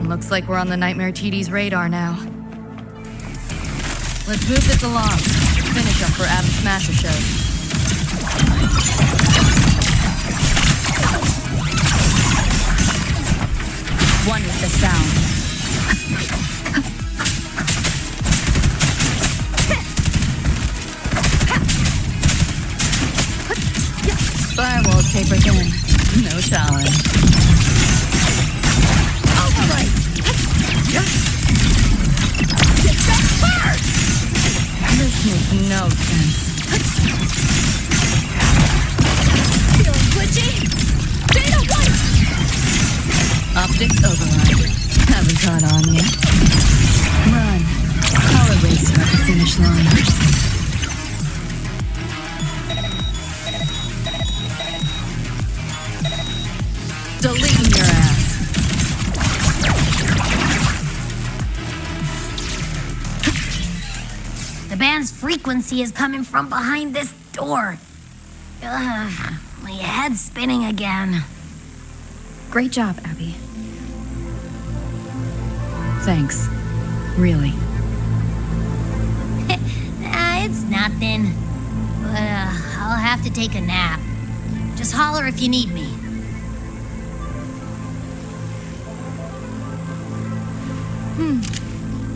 Looks like we're on the Nightmare TD's radar now. Let's move this along. Finish up for Adam Smasher shows. One with the sound. Firewall taper thin. No challenge. Overlay! Get that hard! This makes no sense. Feeling glitchy? Data white! Optics override. Haven't caught on yet. Run. I'll erase you at the finish line. Deleting your ass. The band's frequency is coming from behind this door. Ugh, my head's spinning again. Great job, Abby. Thanks. Really. It's nothing. But I'll have to take a nap. Just holler if you need me.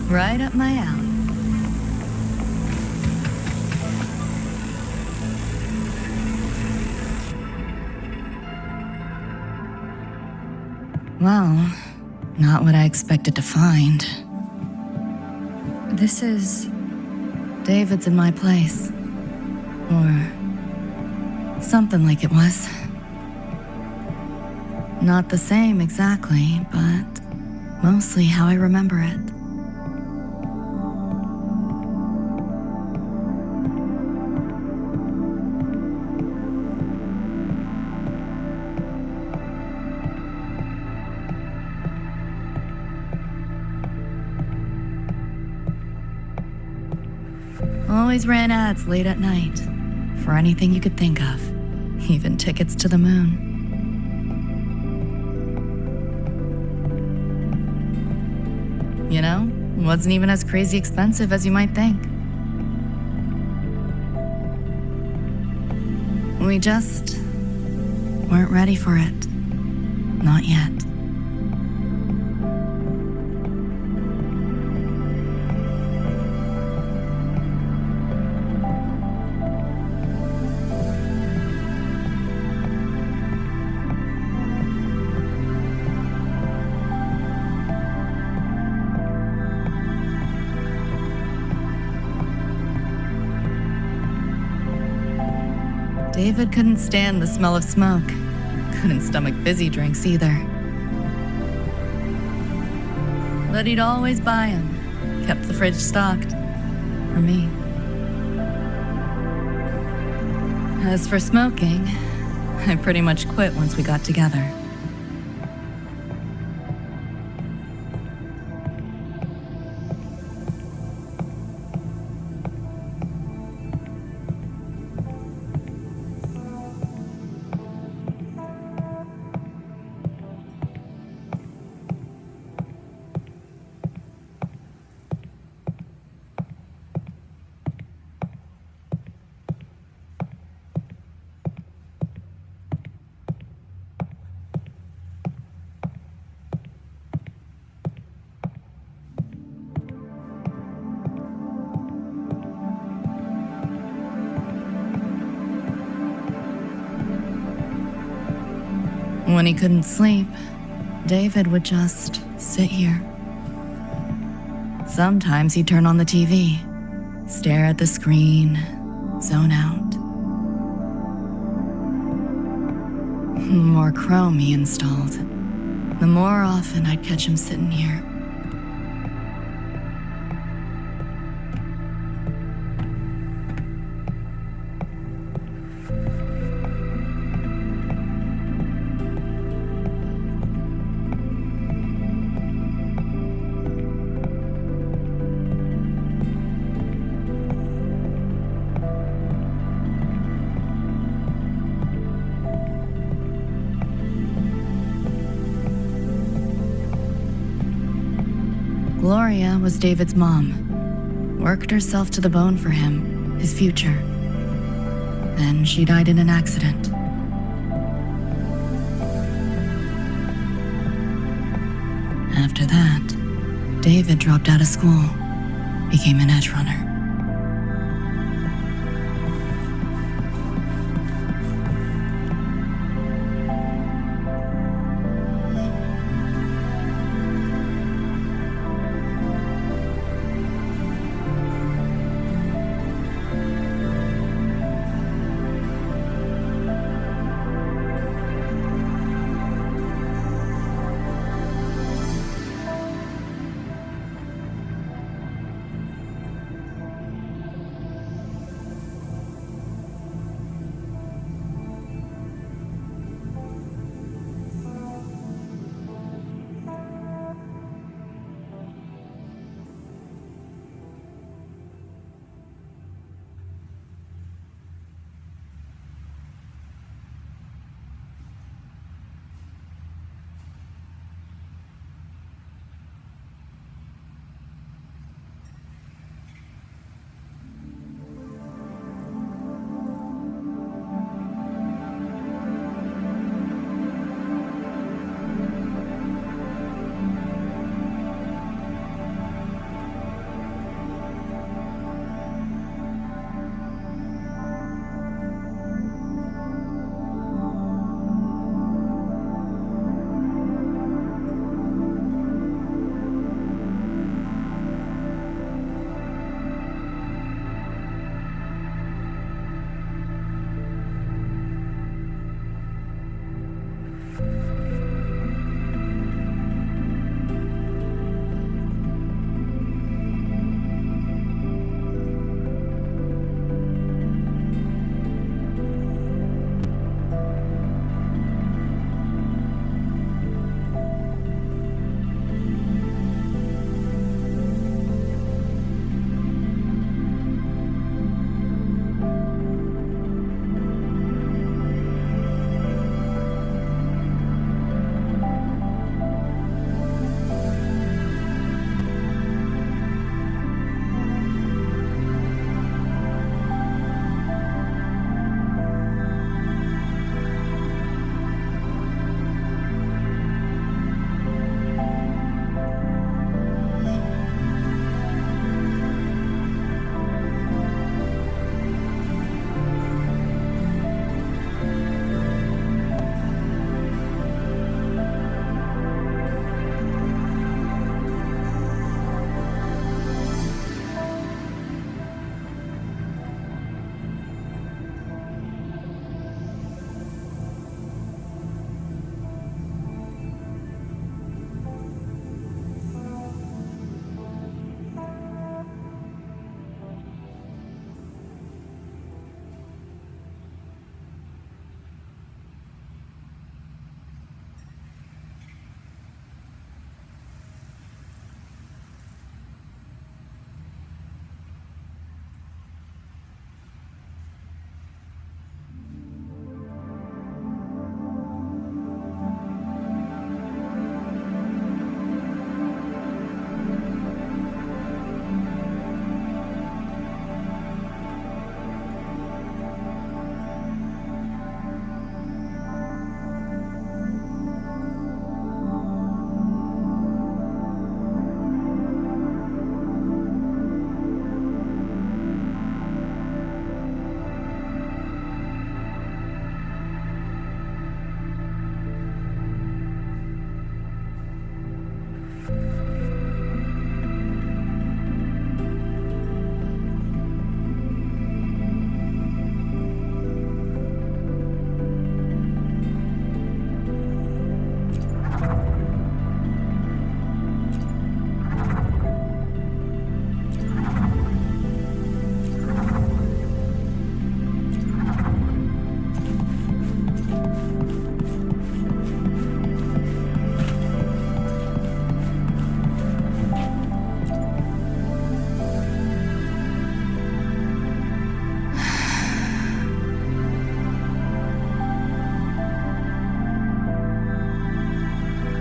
Right up my alley. Well, not what I expected to find. This is... David's in my place. Or something like it was. Not the same exactly, but mostly how I remember it. Always ran ads late at night for anything you could think of, even tickets to the moon. You know, wasn't even as crazy expensive as you might think. We just weren't ready for it. Not yet. David couldn't stand the smell of smoke. Couldn't stomach fizzy drinks either. But he'd always buy them. Kept the fridge stocked. For me. As for smoking, I pretty much quit once we got together. When he couldn't sleep, David would just sit here. Sometimes he'd turn on the TV, stare at the screen, zone out. The more Chrome he installed, the more often I'd catch him sitting here. Gloria was David's mom. Worked herself to the bone for him, his future. Then she died in an accident. After that, David dropped out of school, became an edge runner.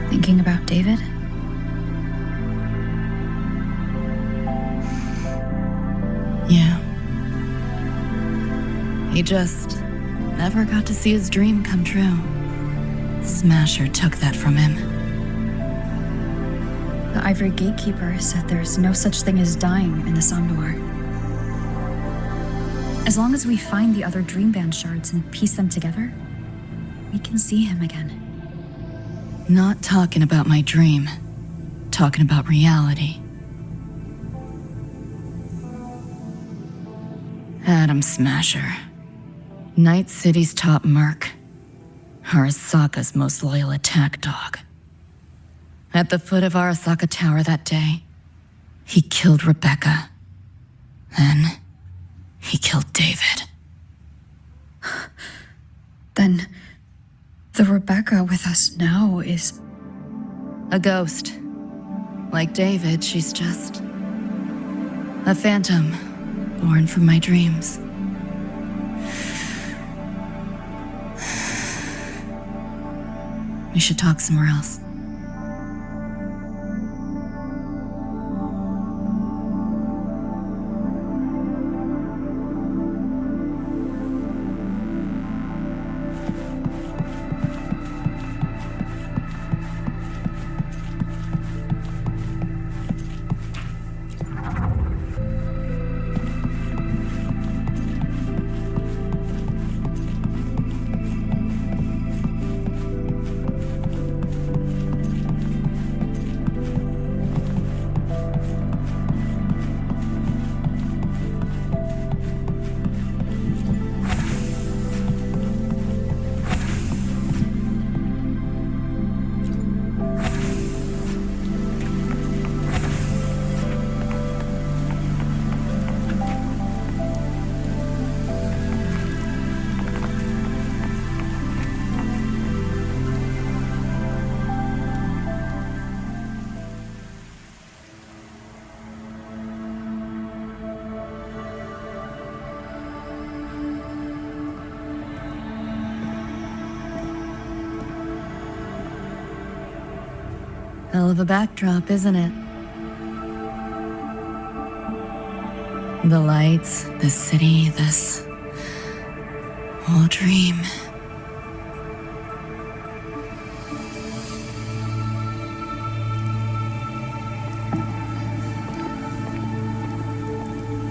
Thinking about David? Yeah. He just never got to see his dream come true. Smasher took that from him. Ivory Gatekeeper said there's no such thing as dying in the Somnoir. As long as we find the other Dreamband shards and piece them together, we can see him again. Not talking about my dream. Talking about reality. Atom Smasher. Night City's top merc. Arasaka's most loyal attack dog. At the foot of Arasaka Tower that day, he killed Rebecca. Then, he killed David. Then, the Rebecca with us now is... a ghost. Like David, she's just... a phantom, born from my dreams. We should talk somewhere else. Hell of a backdrop, isn't it? The lights, this city, this whole dream.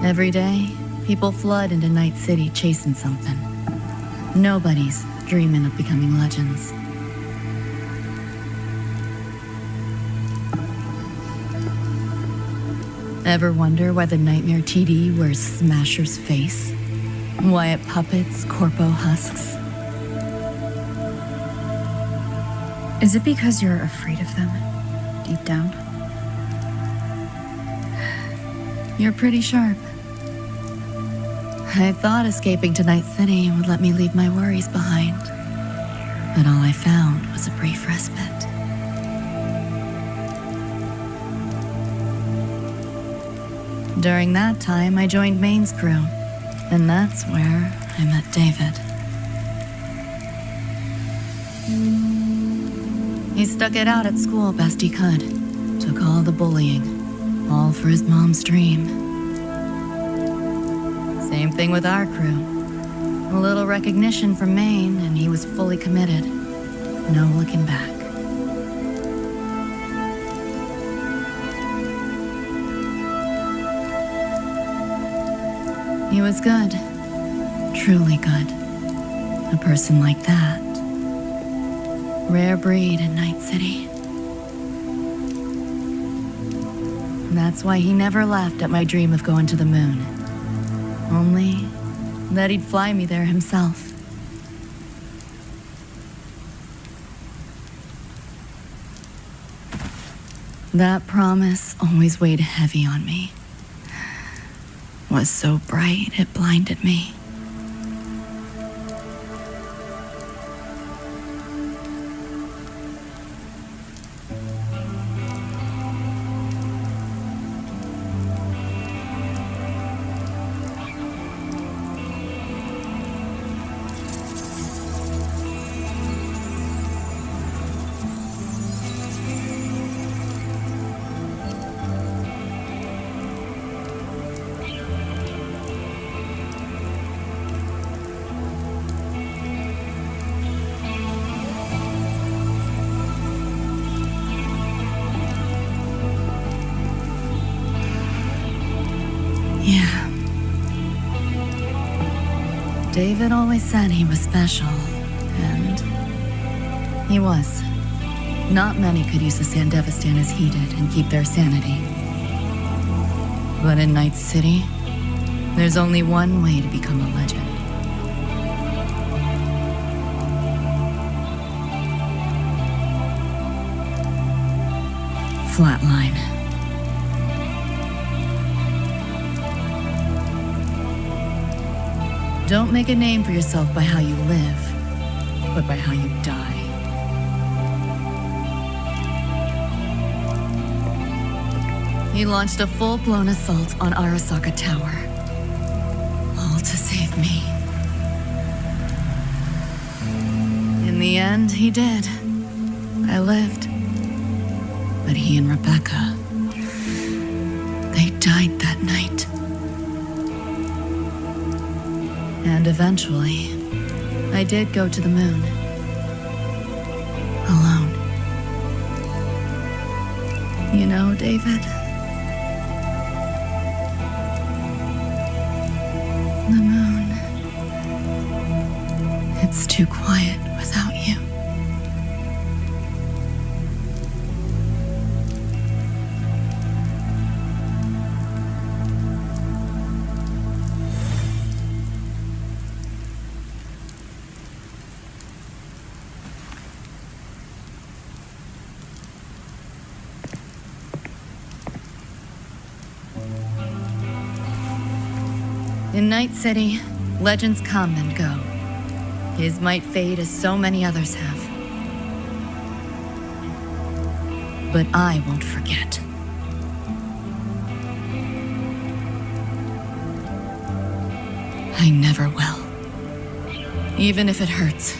Every day, people flood into Night City chasing something. Nobody's dreaming of becoming legends. Ever wonder why the Nightmare TD wears Smasher's face? Why it puppets Corpo husks? Is it because you're afraid of them, deep down? You're pretty sharp. I thought escaping to Night City would let me leave my worries behind. But all I found was a brief respite. During that time, I joined Maine's crew, and that's where I met David. He stuck it out at school best he could, took all the bullying, all for his mom's dream. Same thing with our crew. A little recognition from Maine, and he was fully committed. No looking back. He was good. Truly good. A person like that. Rare breed in Night City. That's why he never laughed at my dream of going to the moon. Only that he'd fly me there himself. That promise always weighed heavy on me. Was so bright it blinded me. Yeah. David always said he was special, and he was. Not many could use the Sandevistan as he did and keep their sanity. But in Night City, there's only one way to become a legend. Flatline. Don't make a name for yourself by how you live, but by how you die. He launched a full-blown assault on Arasaka Tower. All to save me. In the end, he did. I lived. But he and Rebecca, they died that night. And eventually, I did go to the moon. Alone. You know, David? The moon. It's too quiet without you. In Night City, legends come and go. His might fade as so many others have. But I won't forget. I never will. Even if it hurts.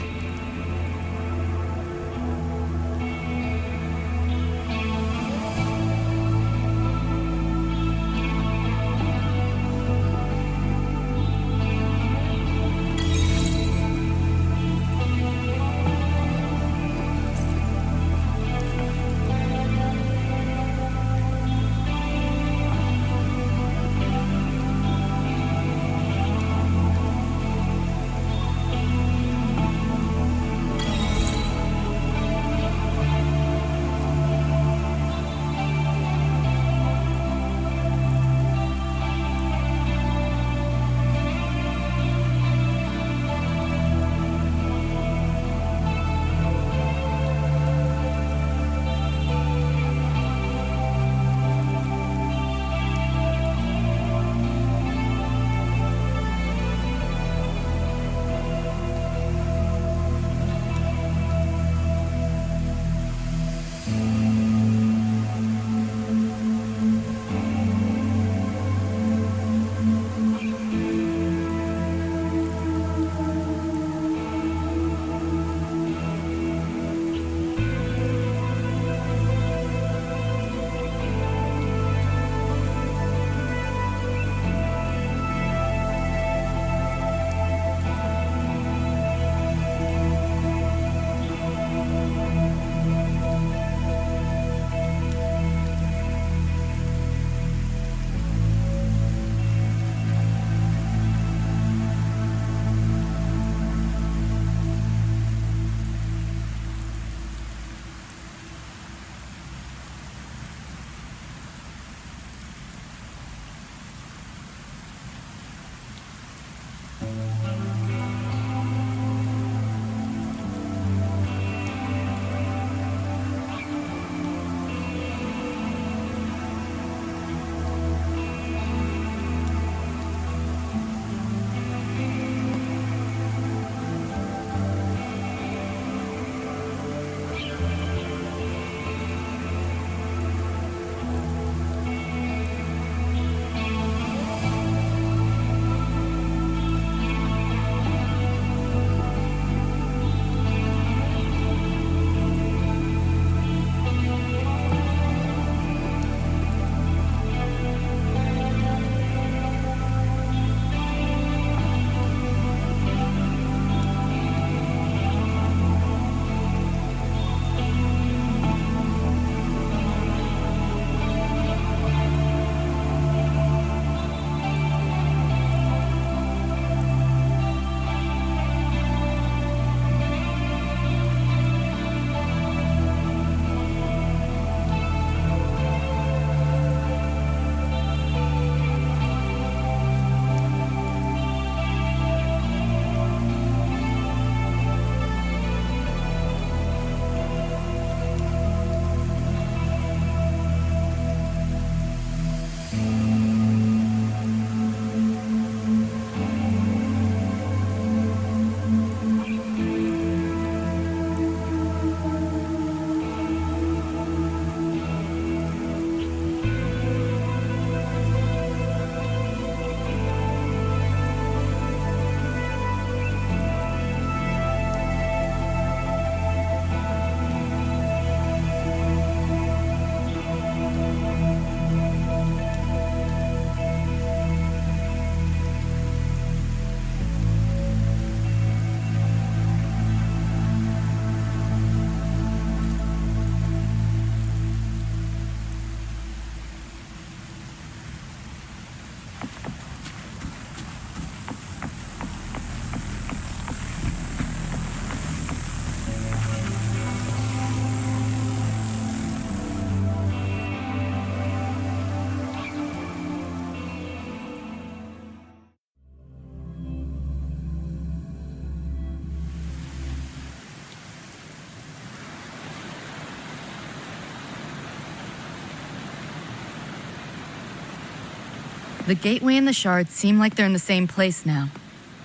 The gateway and the shards seem like they're in the same place now.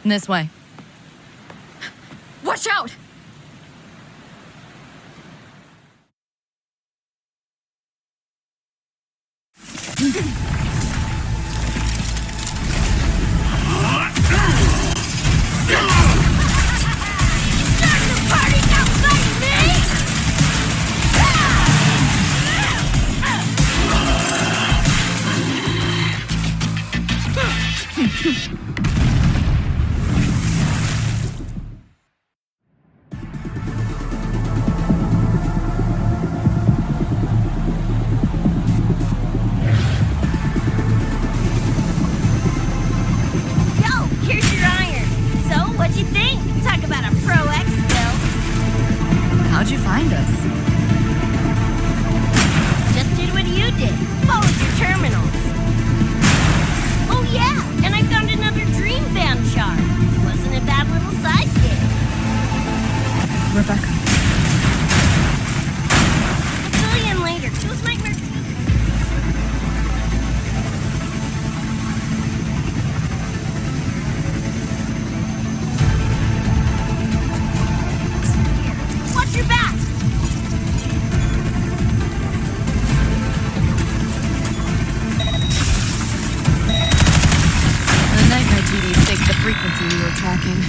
This way. Watch out! How'd you find us? Just did what you did. Followed your terminals. Oh yeah, and I found another dream band shard. Wasn't a bad little side gig. Rebecca. I'll fill you in later. Those nightmare Watch your back! The nightmare TV faked the frequency we were tracking.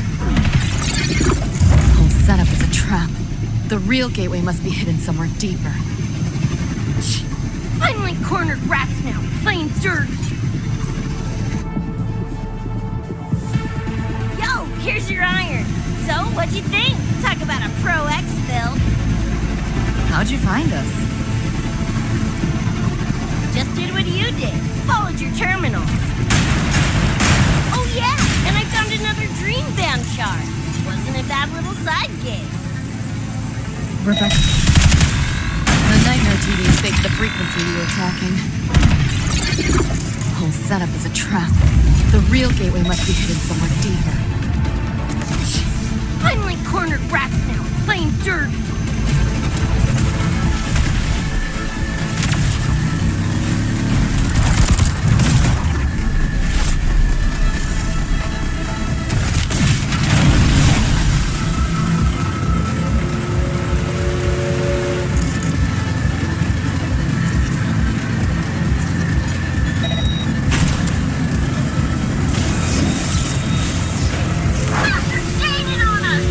The whole setup is a trap. The real gateway must be hidden somewhere deeper. Finally cornered rats now, playing dirt. Yo, here's your iron. So, what'd you think? Talk about a Pro X build. How'd you find us? Just did what you did. Followed your terminals. Oh yeah, and I found another dream band shard. Wasn't a bad little side gig. Rebecca. The nightmare TV faked the frequency we were tracking. The whole setup is a trap. The real gateway must be hidden somewhere deeper. Finally cornered rats now, playing dirt. Gaining on us!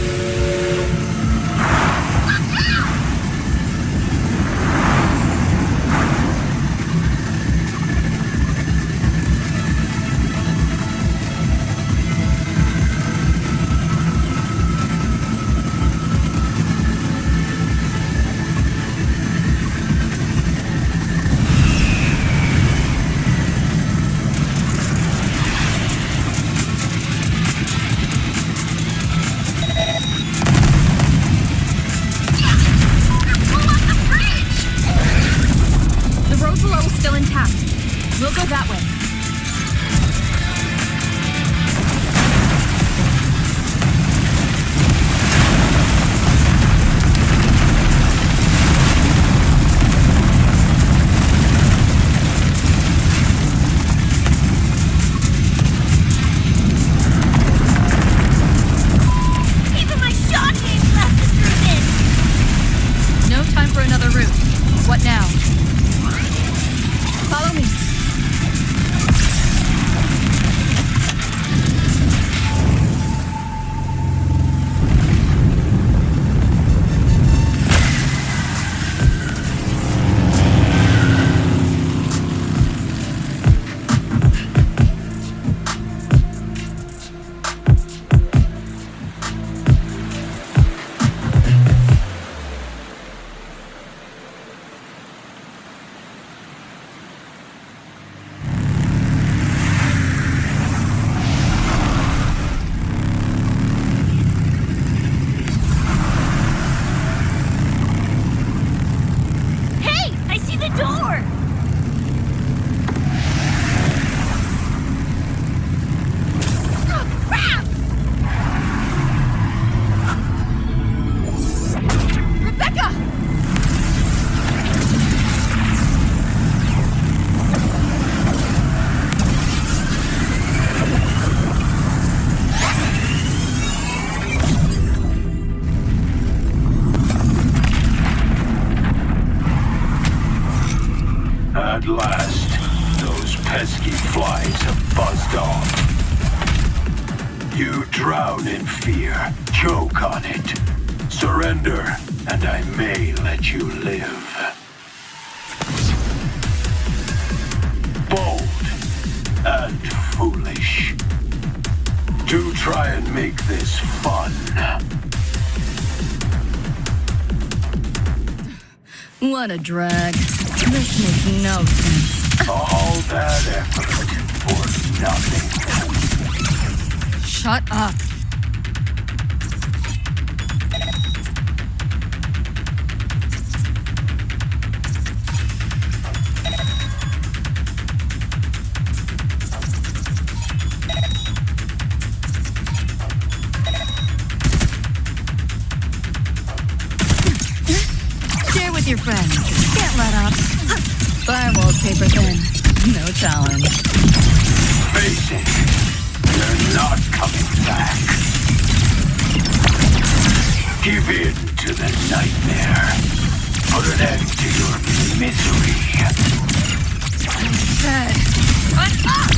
Watch last, those pesky flies have buzzed off. You drown in fear, choke on it. Surrender, and I may let you live. Bold and foolish. Do try and make this fun. What a drag. This makes no sense. All that effort for nothing. Shut up. Share with your friends. Can't let up. Firewall's paper thin. No challenge. Face it. They're not coming back. Give in to the nightmare. Put an end to your misery. I said, shut up!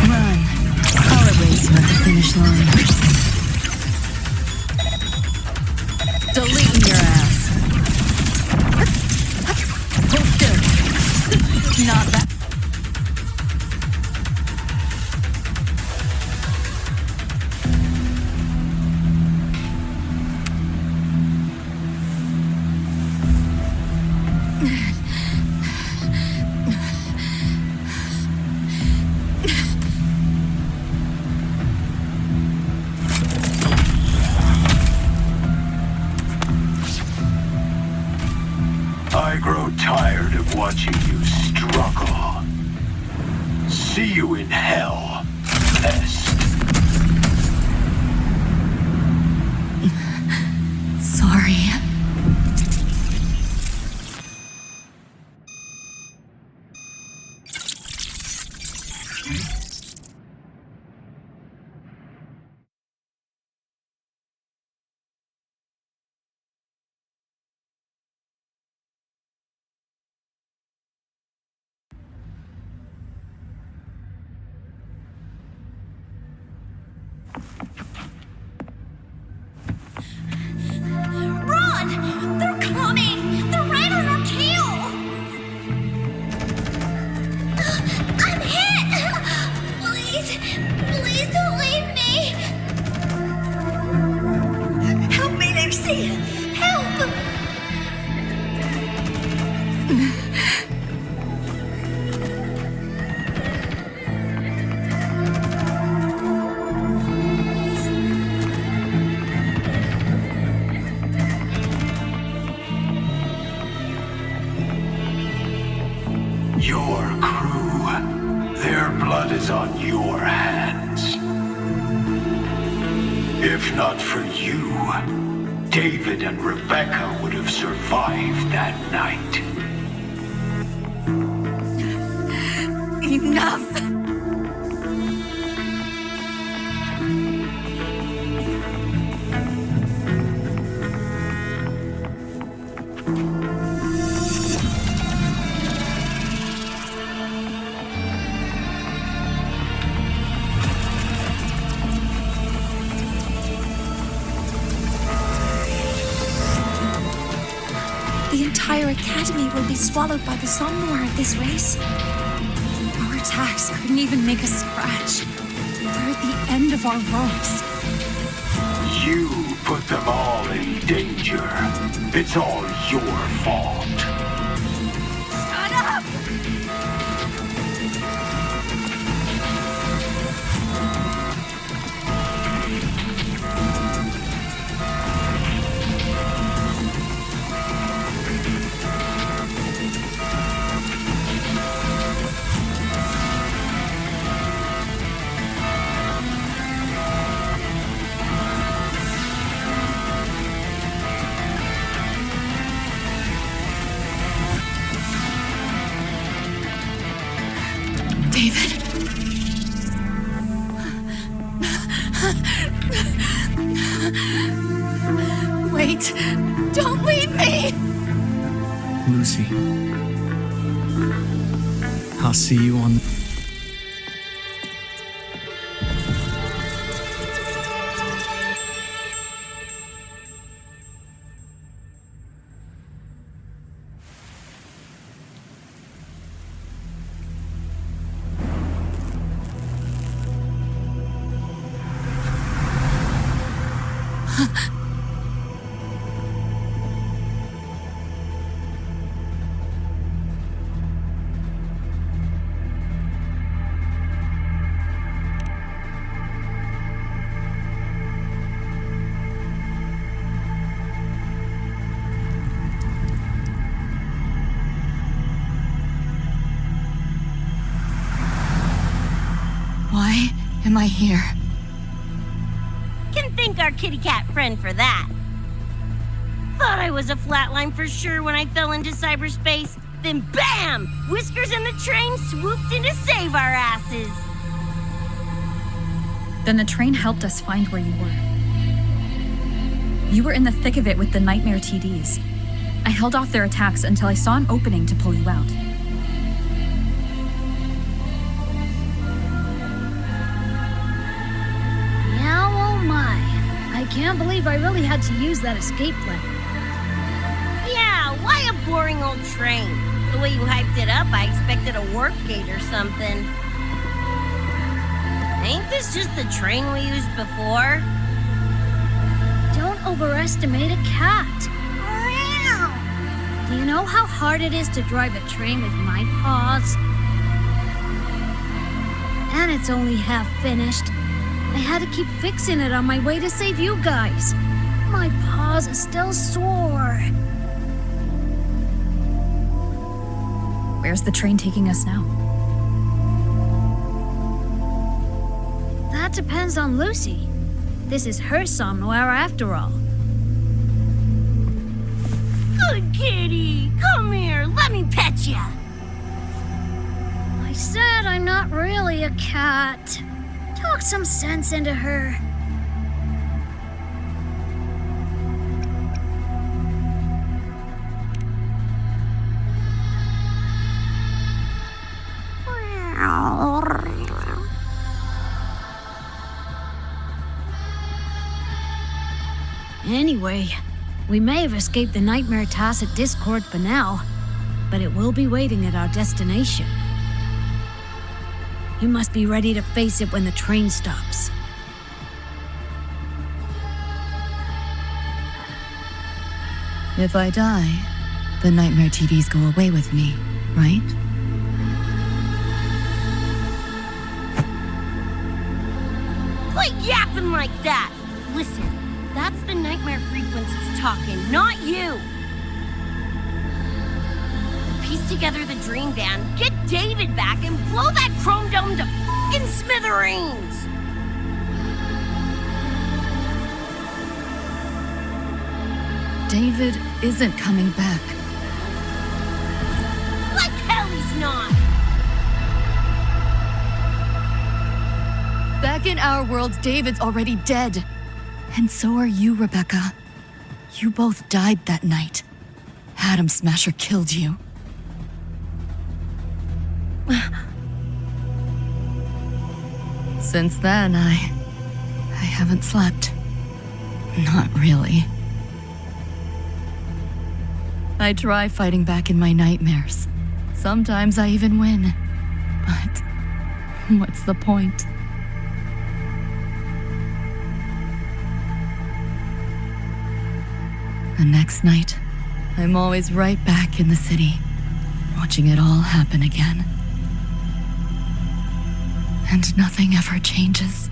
Run. I'll erase you at the finish line. Deleting your ass. Hold still. Not that. I grow tired of watching you struggle. See you in hell, pest. Sorry. Run! They're coming! They're right on our tail! I'm hit! Please, please don't leave me! Help me, Lucy! Help! Your crew, their blood is on your hands. If not for you, David and Rebecca would have survived that night. Enough! The entire academy will be swallowed by the Somnor at this race. Our attacks couldn't even make a scratch. We're at the end of our ropes. You put them all in danger. It's all your fault. Shut up! Wait! Don't leave me! Lucy. I'll see you on... Why am I here? Can thank our kitty cat friend for that. Thought I was a flatline for sure when I fell into cyberspace. Then BAM! Whiskers and the train swooped in to save our asses. Then the train helped us find where you were. You were in the thick of it with the Nightmare TDs. I held off their attacks until I saw an opening to pull you out. Yeah, oh my. I can't believe I really had to use that escape plan. Yeah, why a boring old train? The way you hyped it up, I expected a warp gate or something. Ain't this just the train we used before? Don't overestimate a cat. Do you know how hard it is to drive a train with my paws? And it's only half finished. I had to keep fixing it on my way to save you guys. My paws are still sore. Where's the train taking us now? That depends on Lucy. This is her somewhere after all. Good kitty! Come here, let me pet ya! I said I'm not really a cat. Talk some sense into her. Anyway, we may have escaped the Nightmare Tacit Discord for now, but it will be waiting at our destination. You must be ready to face it when the train stops. If I die, the Nightmare TDs go away with me, right? Quit yapping like that! Listen, that's the nightmare frequencies talking, not you! Piece together the dream band, get David back, and blow that chrome dome to f***ing smithereens! David isn't coming back. Like hell he's not! Back in our world, David's already dead. And so are you, Rebecca. You both died that night. Atom Smasher killed you. Since then, I haven't slept. Not really. I try fighting back in my nightmares. Sometimes I even win. But what's the point? The next night, I'm always right back in the city, watching it all happen again. And nothing ever changes.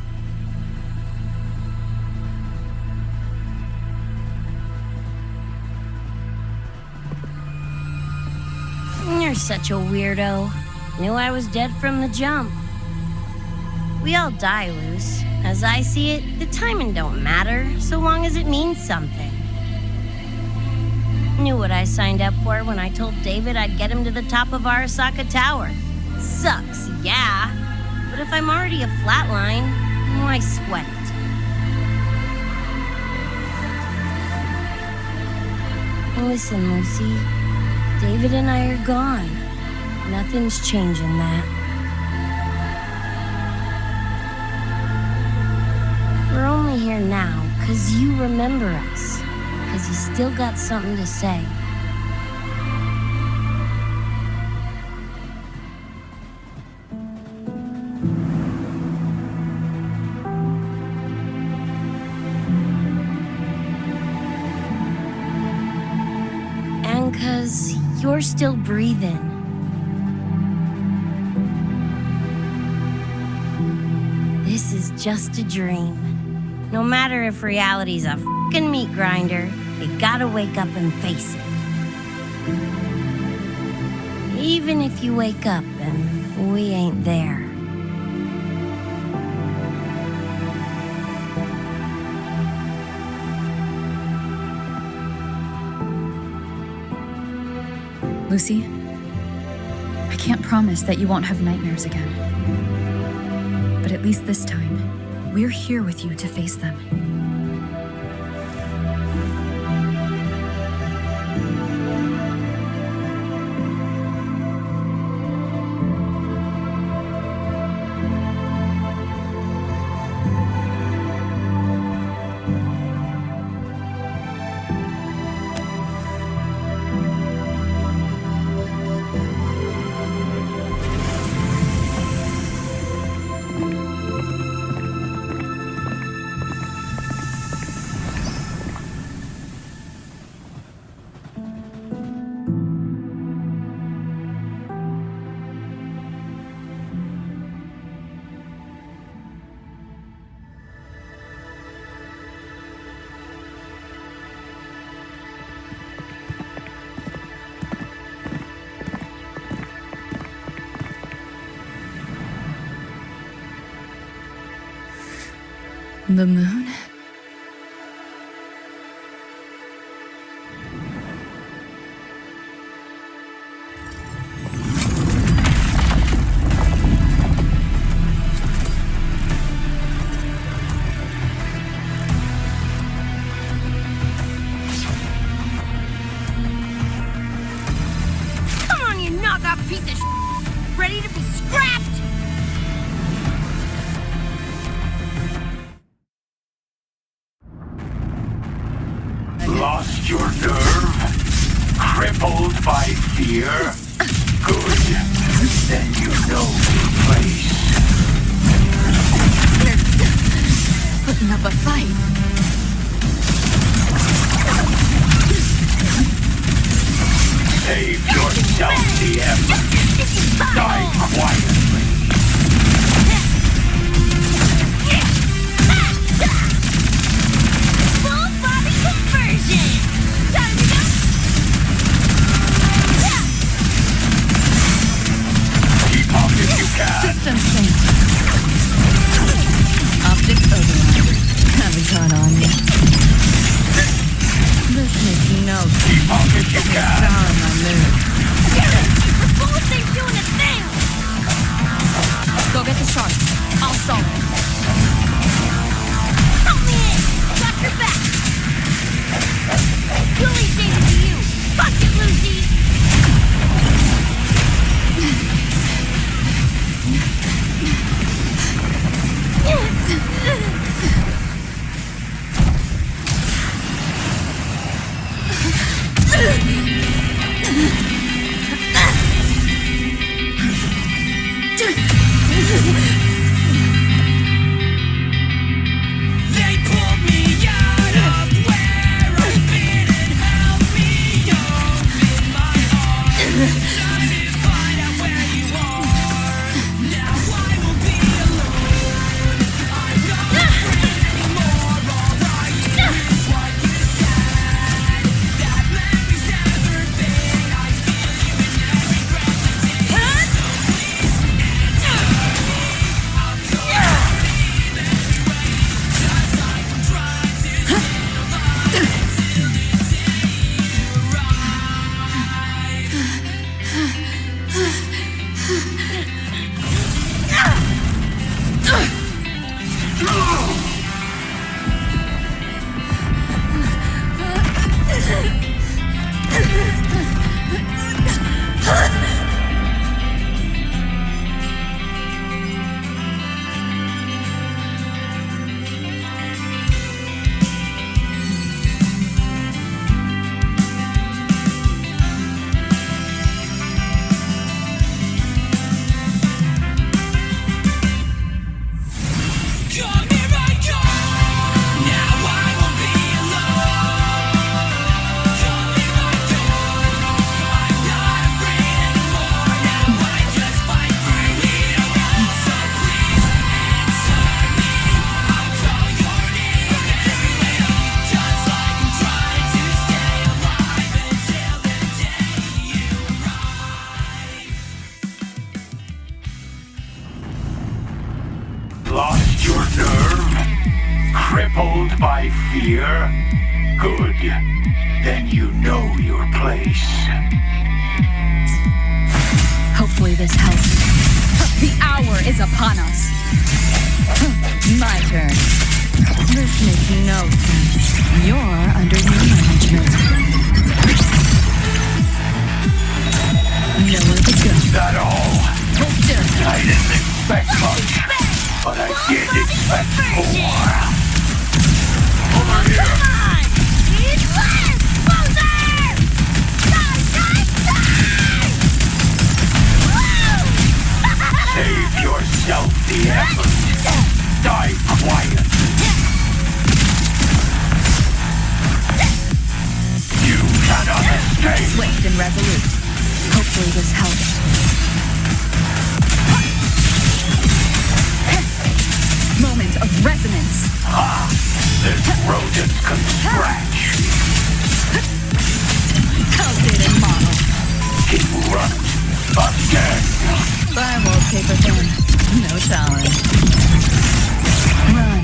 You're such a weirdo. Knew I was dead from the jump. We all die, Luce. As I see it, the timing don't matter, so long as it means something. Knew what I signed up for when I told David I'd get him to the top of Arasaka Tower. Sucks, yeah. But if I'm already a flatline, why sweat it? Listen, Lucy. David and I are gone. Nothing's changing that. We're only here now because you remember us. Because you still got something to say. And because you're still breathing. This is just a dream. No matter if reality's a f***ing meat grinder, you gotta wake up and face it. Even if you wake up and we ain't there. Lucy, I can't promise that you won't have nightmares again. But at least this time, we're here with you to face them. The moon? Come on, you knockoff piece of shit! Ready to be scrapped? Lost your nerve? Crippled by fear? Good. Then you know your place. Putting up a fight. Save yourself, DM. Die quietly. Full body conversion! Time to go! Keep up if you can. System sync. Optics override. Haven't caught on yet. This makes no sense. Keep up if you can. Sour my mood. The bullet thing's doing a thing! Go get the shark. I'll stall it. Help me in! Got your back! We'll leave David to you! Fuck it, Lucy! by fear? Good. Then you know your place. Hopefully this helps. The hour is upon us. My turn. This makes no sense. You're under new management. Nowhere to go. That all? Hold still. I didn't expect much, but I did expect more. Over here. Come on! He's left! Closer! Die, die, die! Woo! Save yourself the effort. Die quiet. You cannot escape. Swift and resolute. Hopefully this helps. Moment of resonance. This rodent can scratch. Calculated model. Keep running. Again. Firewall paper thin. No challenge. Run.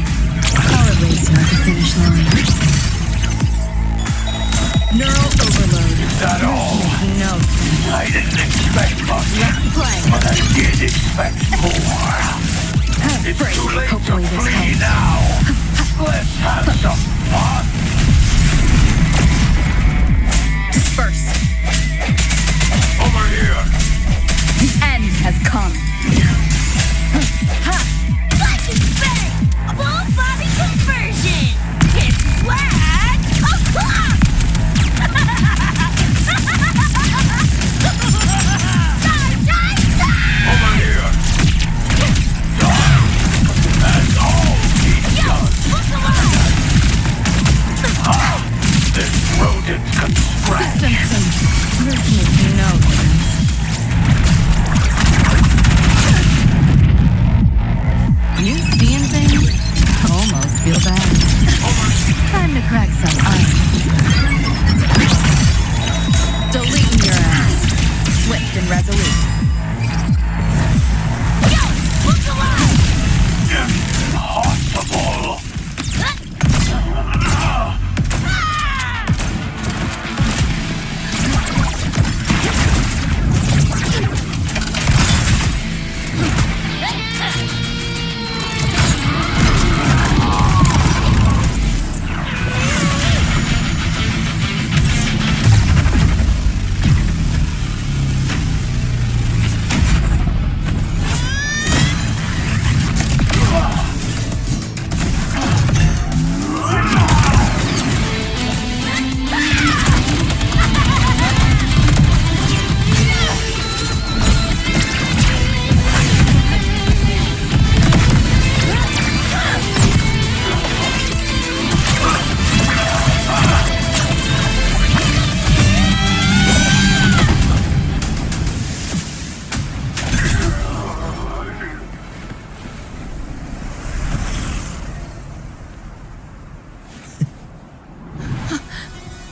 I'll erase you at the finish line. Neural overload. That all? No sense. I didn't expect much, Let's play. but I did expect more. It's too late Hopefully to this flee helps. now. Let's have some fun. Disperse. Over here. The end has come. Lightning spin! A full body conversion! It's flat o'clock! Die, die, die! Over here. That's all he's done. Look alive! This rodent can scratch. System sync. This makes no sense. You seeing things? Almost feel bad. Time to crack some ice. Deleting your ass. Swift and resolute. Yo! Look alive! Impossible.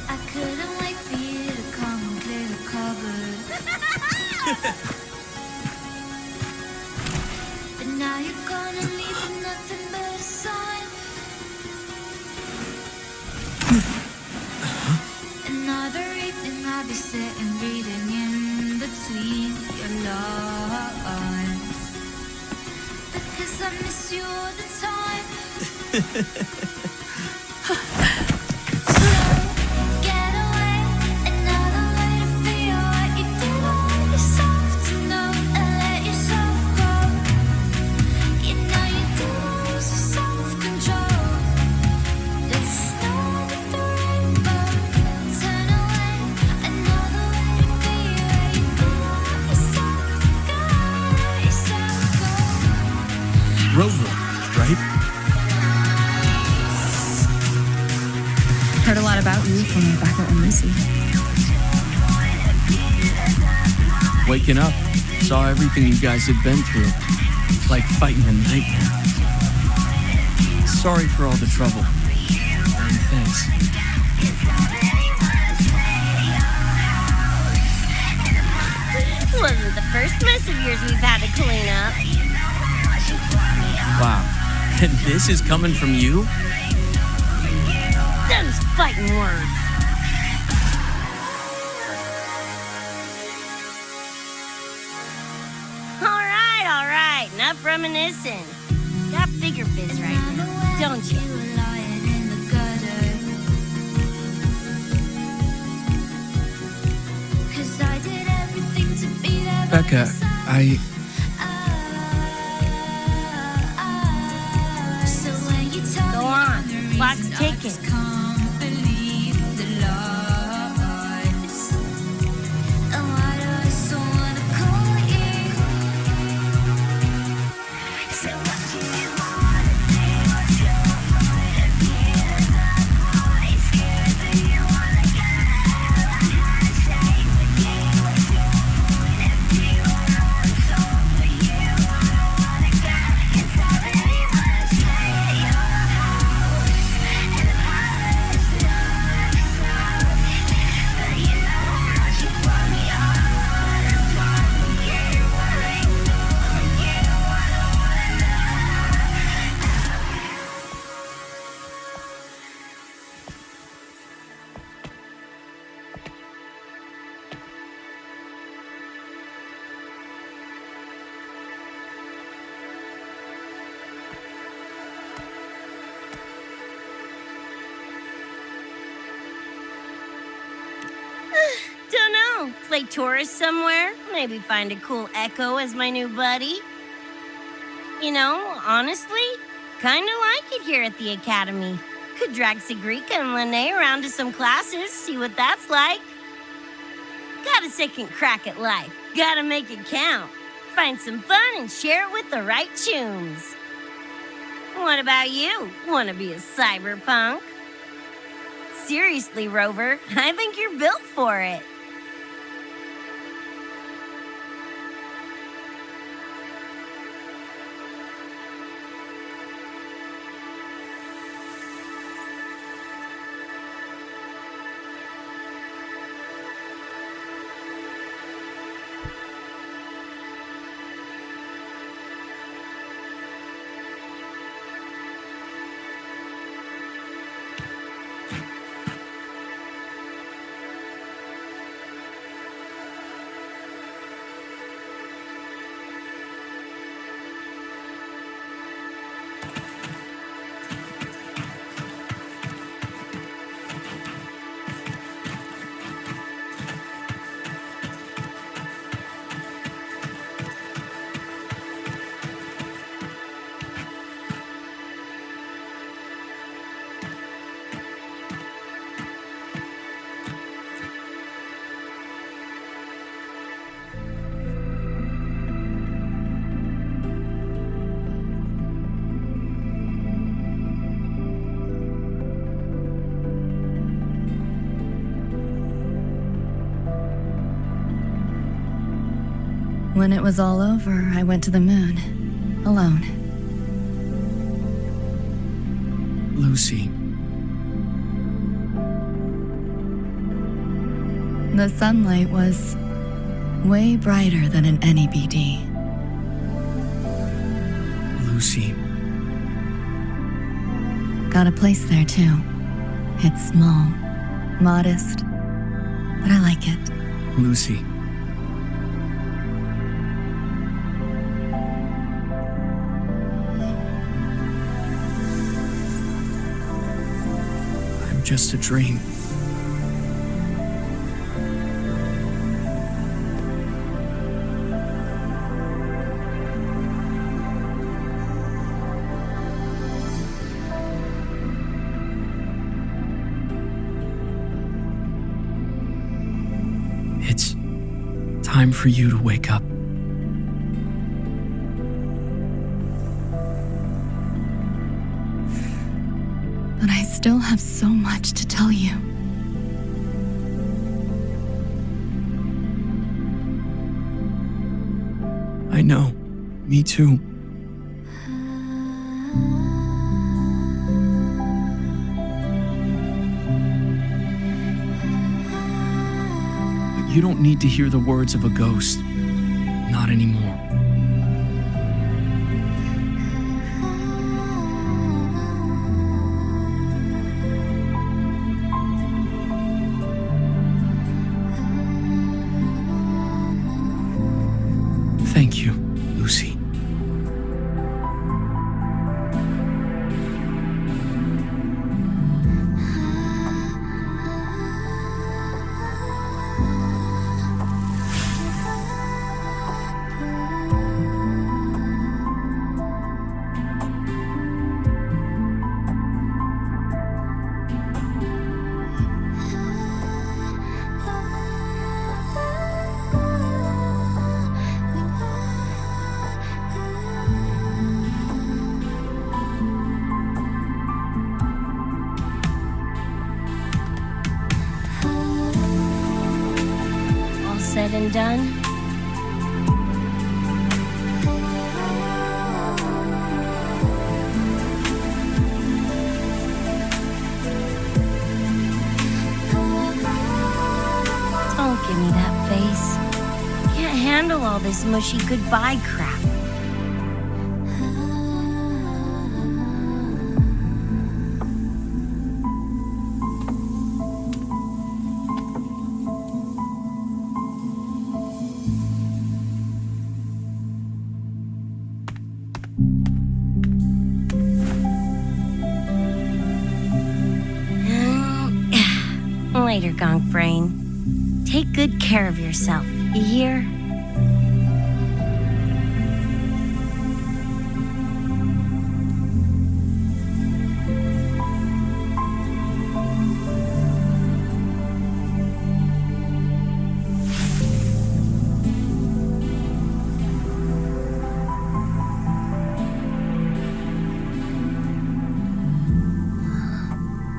I couldn't wait for you to come and clear the cupboard. But now you're gonna leave with nothing but a sign. Another evening I'll be sitting reading in between your lines. Because I miss you all the time. Get away, another way to feel what you did all yourself to know and let yourself go. You know you do lose your self-control. There's snow under the rainbow. Turn away, another way to be where you did all yourself to go. Let yourself go. Rover, right? Heard a lot about you from Rebecca and Lucy. Waking up, saw everything you guys had been through. Like fighting a nightmare. Sorry for all the trouble. And thanks. Wasn't the first mess of yours we've had to clean up. Wow. And this is coming from you? spoken words. All right, enough reminiscing. Got bigger biz right now, don't you? Becca, Go on, clock's ticking. Play tourist somewhere, maybe find a cool Echo as my new buddy. You know, honestly, kinda like it here at the Academy. Could drag Sigrika and Lene around to some classes, see what that's like. Got a second crack at life, gotta make it count. Find some fun and share it with the right chooms. What about you? Wanna be a cyberpunk? Seriously, Rover, I think you're built for it. When it was all over, I went to the moon, alone. Lucy. The sunlight was way brighter than in any BD. Lucy. Got a place there too. It's small, modest, but I like it. Lucy. I'm just a dream. It's time for you to wake up. But I still have so much to tell you. I know. Me too. But you don't need to hear the words of a ghost. Not anymore. said and done, don't give me that face. Can't handle all this mushy goodbye crap. Later, Gonk Brain. Take good care of yourself, you hear?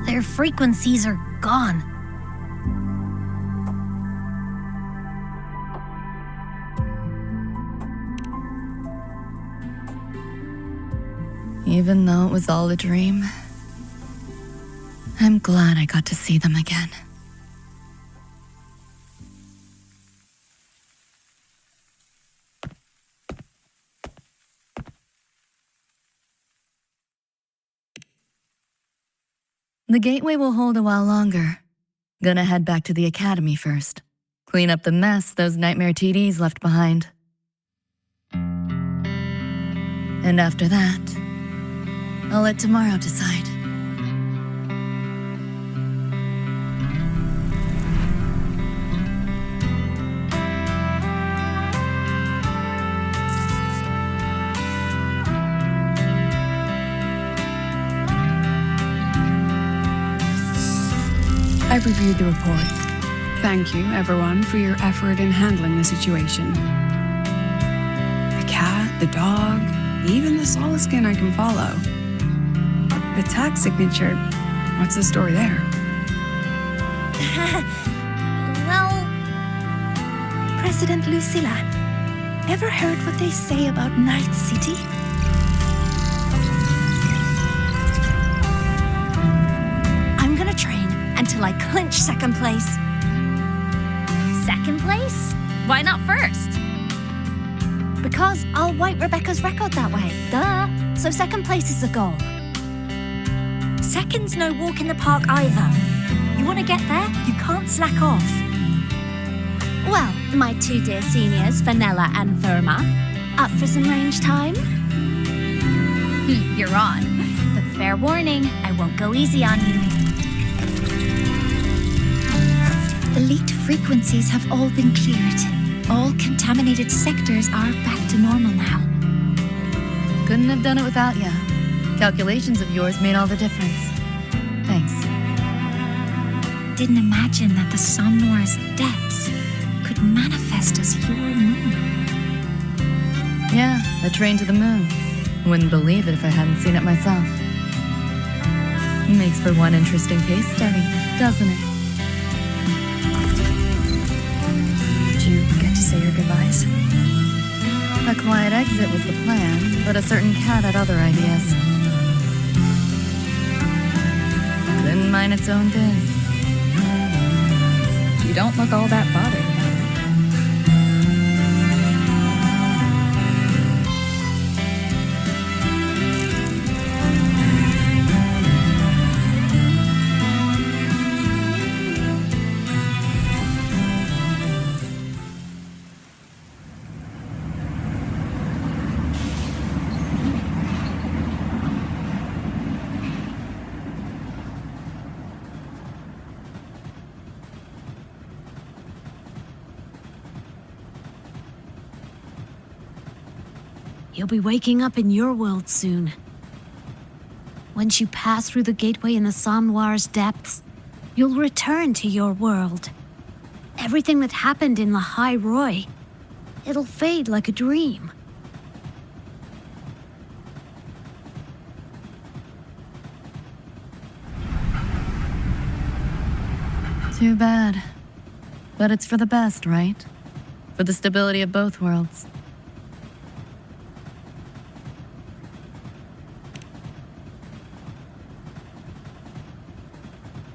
Their frequencies are gone. Even though it was all a dream, I'm glad I got to see them again. The gateway will hold a while longer. Gonna head back to the academy first. Clean up the mess those nightmare TDs left behind. And after that, I'll let tomorrow decide. I've reviewed the report. Thank you, everyone, for your effort in handling the situation. The cat, the dog, even the solid skin I can follow. The tag signature, what's the story there? Well, President Lucilla, ever heard what they say about Night City? I'm gonna train until I clinch second place. Second place? Why not first? Because I'll wipe Rebecca's record that way. Duh. So second place is the goal. Second's no walk in the park either. You want to get there, you can't slack off. Well, my two dear seniors, Fenella and Verma, up for some range time? You're on. But fair warning, I won't go easy on you. The leaked frequencies have all been cleared. All contaminated sectors are back to normal now. Couldn't have done it without ya. Calculations of yours made all the difference. Thanks. Didn't imagine that the Somnoir's depths could manifest as your moon. Yeah, a train to the moon. Wouldn't believe it if I hadn't seen it myself. Makes for one interesting case study, doesn't it? Did you get to say your goodbyes? A quiet exit was the plan, but a certain cat had other ideas. Couldn't mind its own biz. You don't look all that bothered about it. You'll be waking up in your world soon. Once you pass through the gateway in the Somnoir's depths, you'll return to your world. Everything that happened in La High Roy, it'll fade like a dream. Too bad. But it's for the best, right? for the stability of both worlds.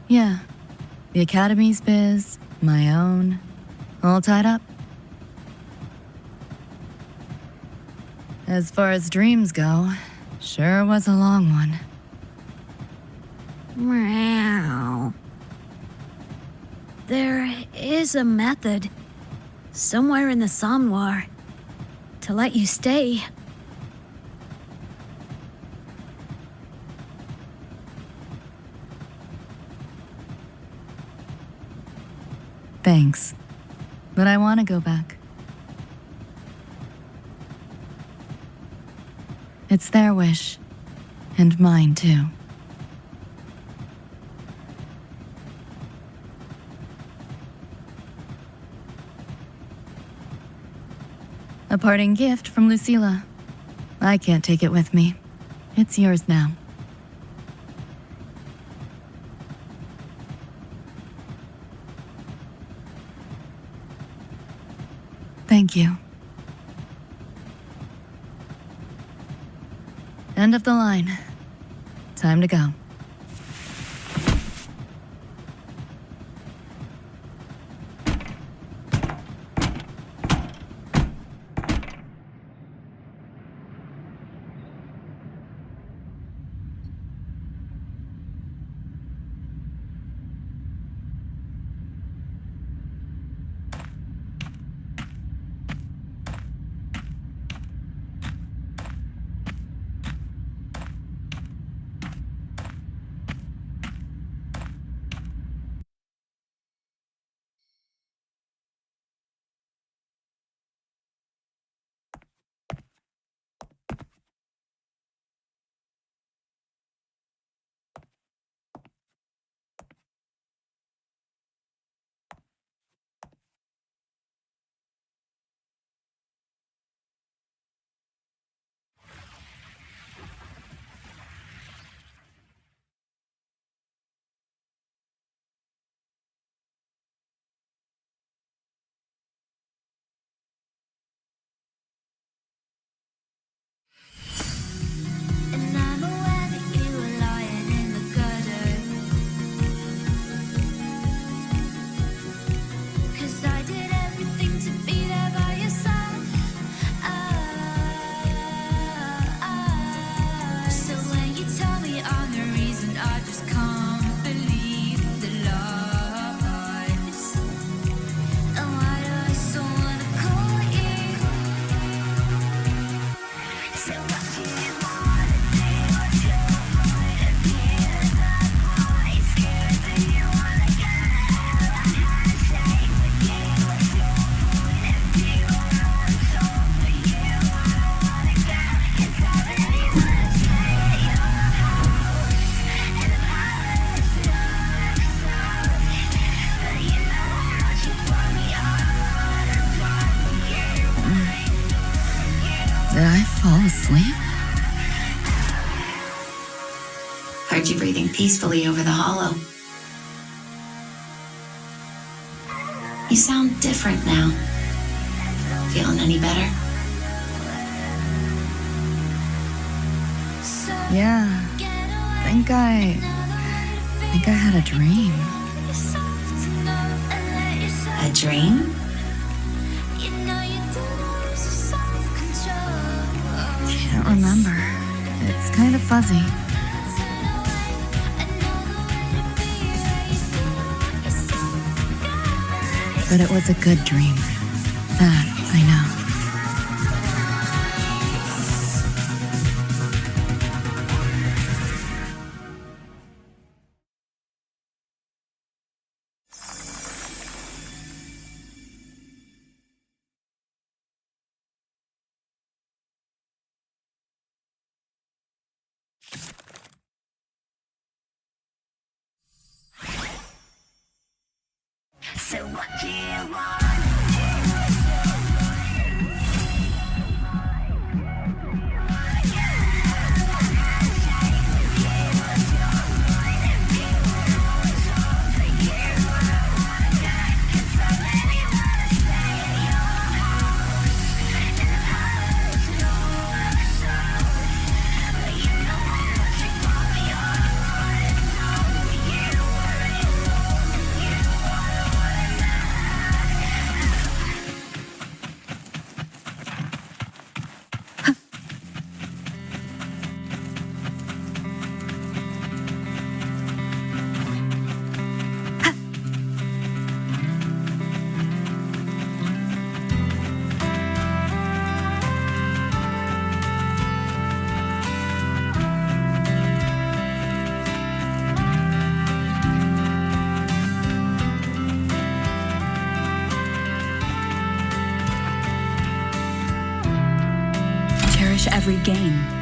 Yeah, the Academy's biz, my own, all tied up. As far as dreams go, sure was a long one. Meow. There is a method, somewhere in the Somnoir, to let you stay. Thanks, but I want to go back. It's their wish, and mine too. A parting gift from Lucilla. I can't take it with me. It's yours now. Thank you. End of the line. Time to go. Did I fall asleep? Heard you breathing peacefully over the hollow. You sound different now. Feeling any better? Yeah. Think I had a dream. A dream? Can't remember. It's kind of fuzzy. But it was a good dream. That I know. So what do you want? to every game.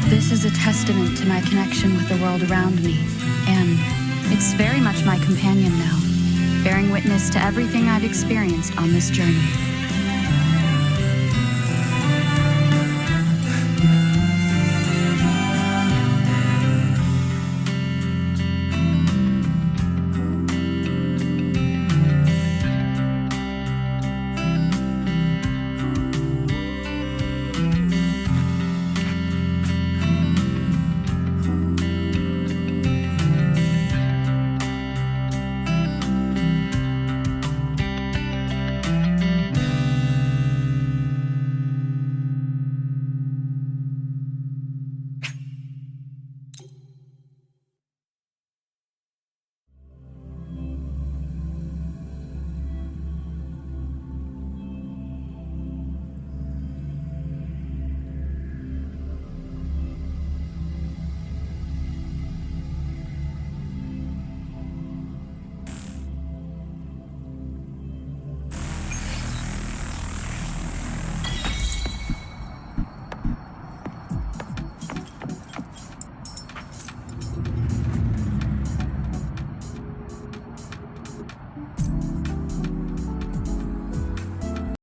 This is a testament to my connection with the world around me, and it's very much my companion now, bearing witness to everything I've experienced on this journey.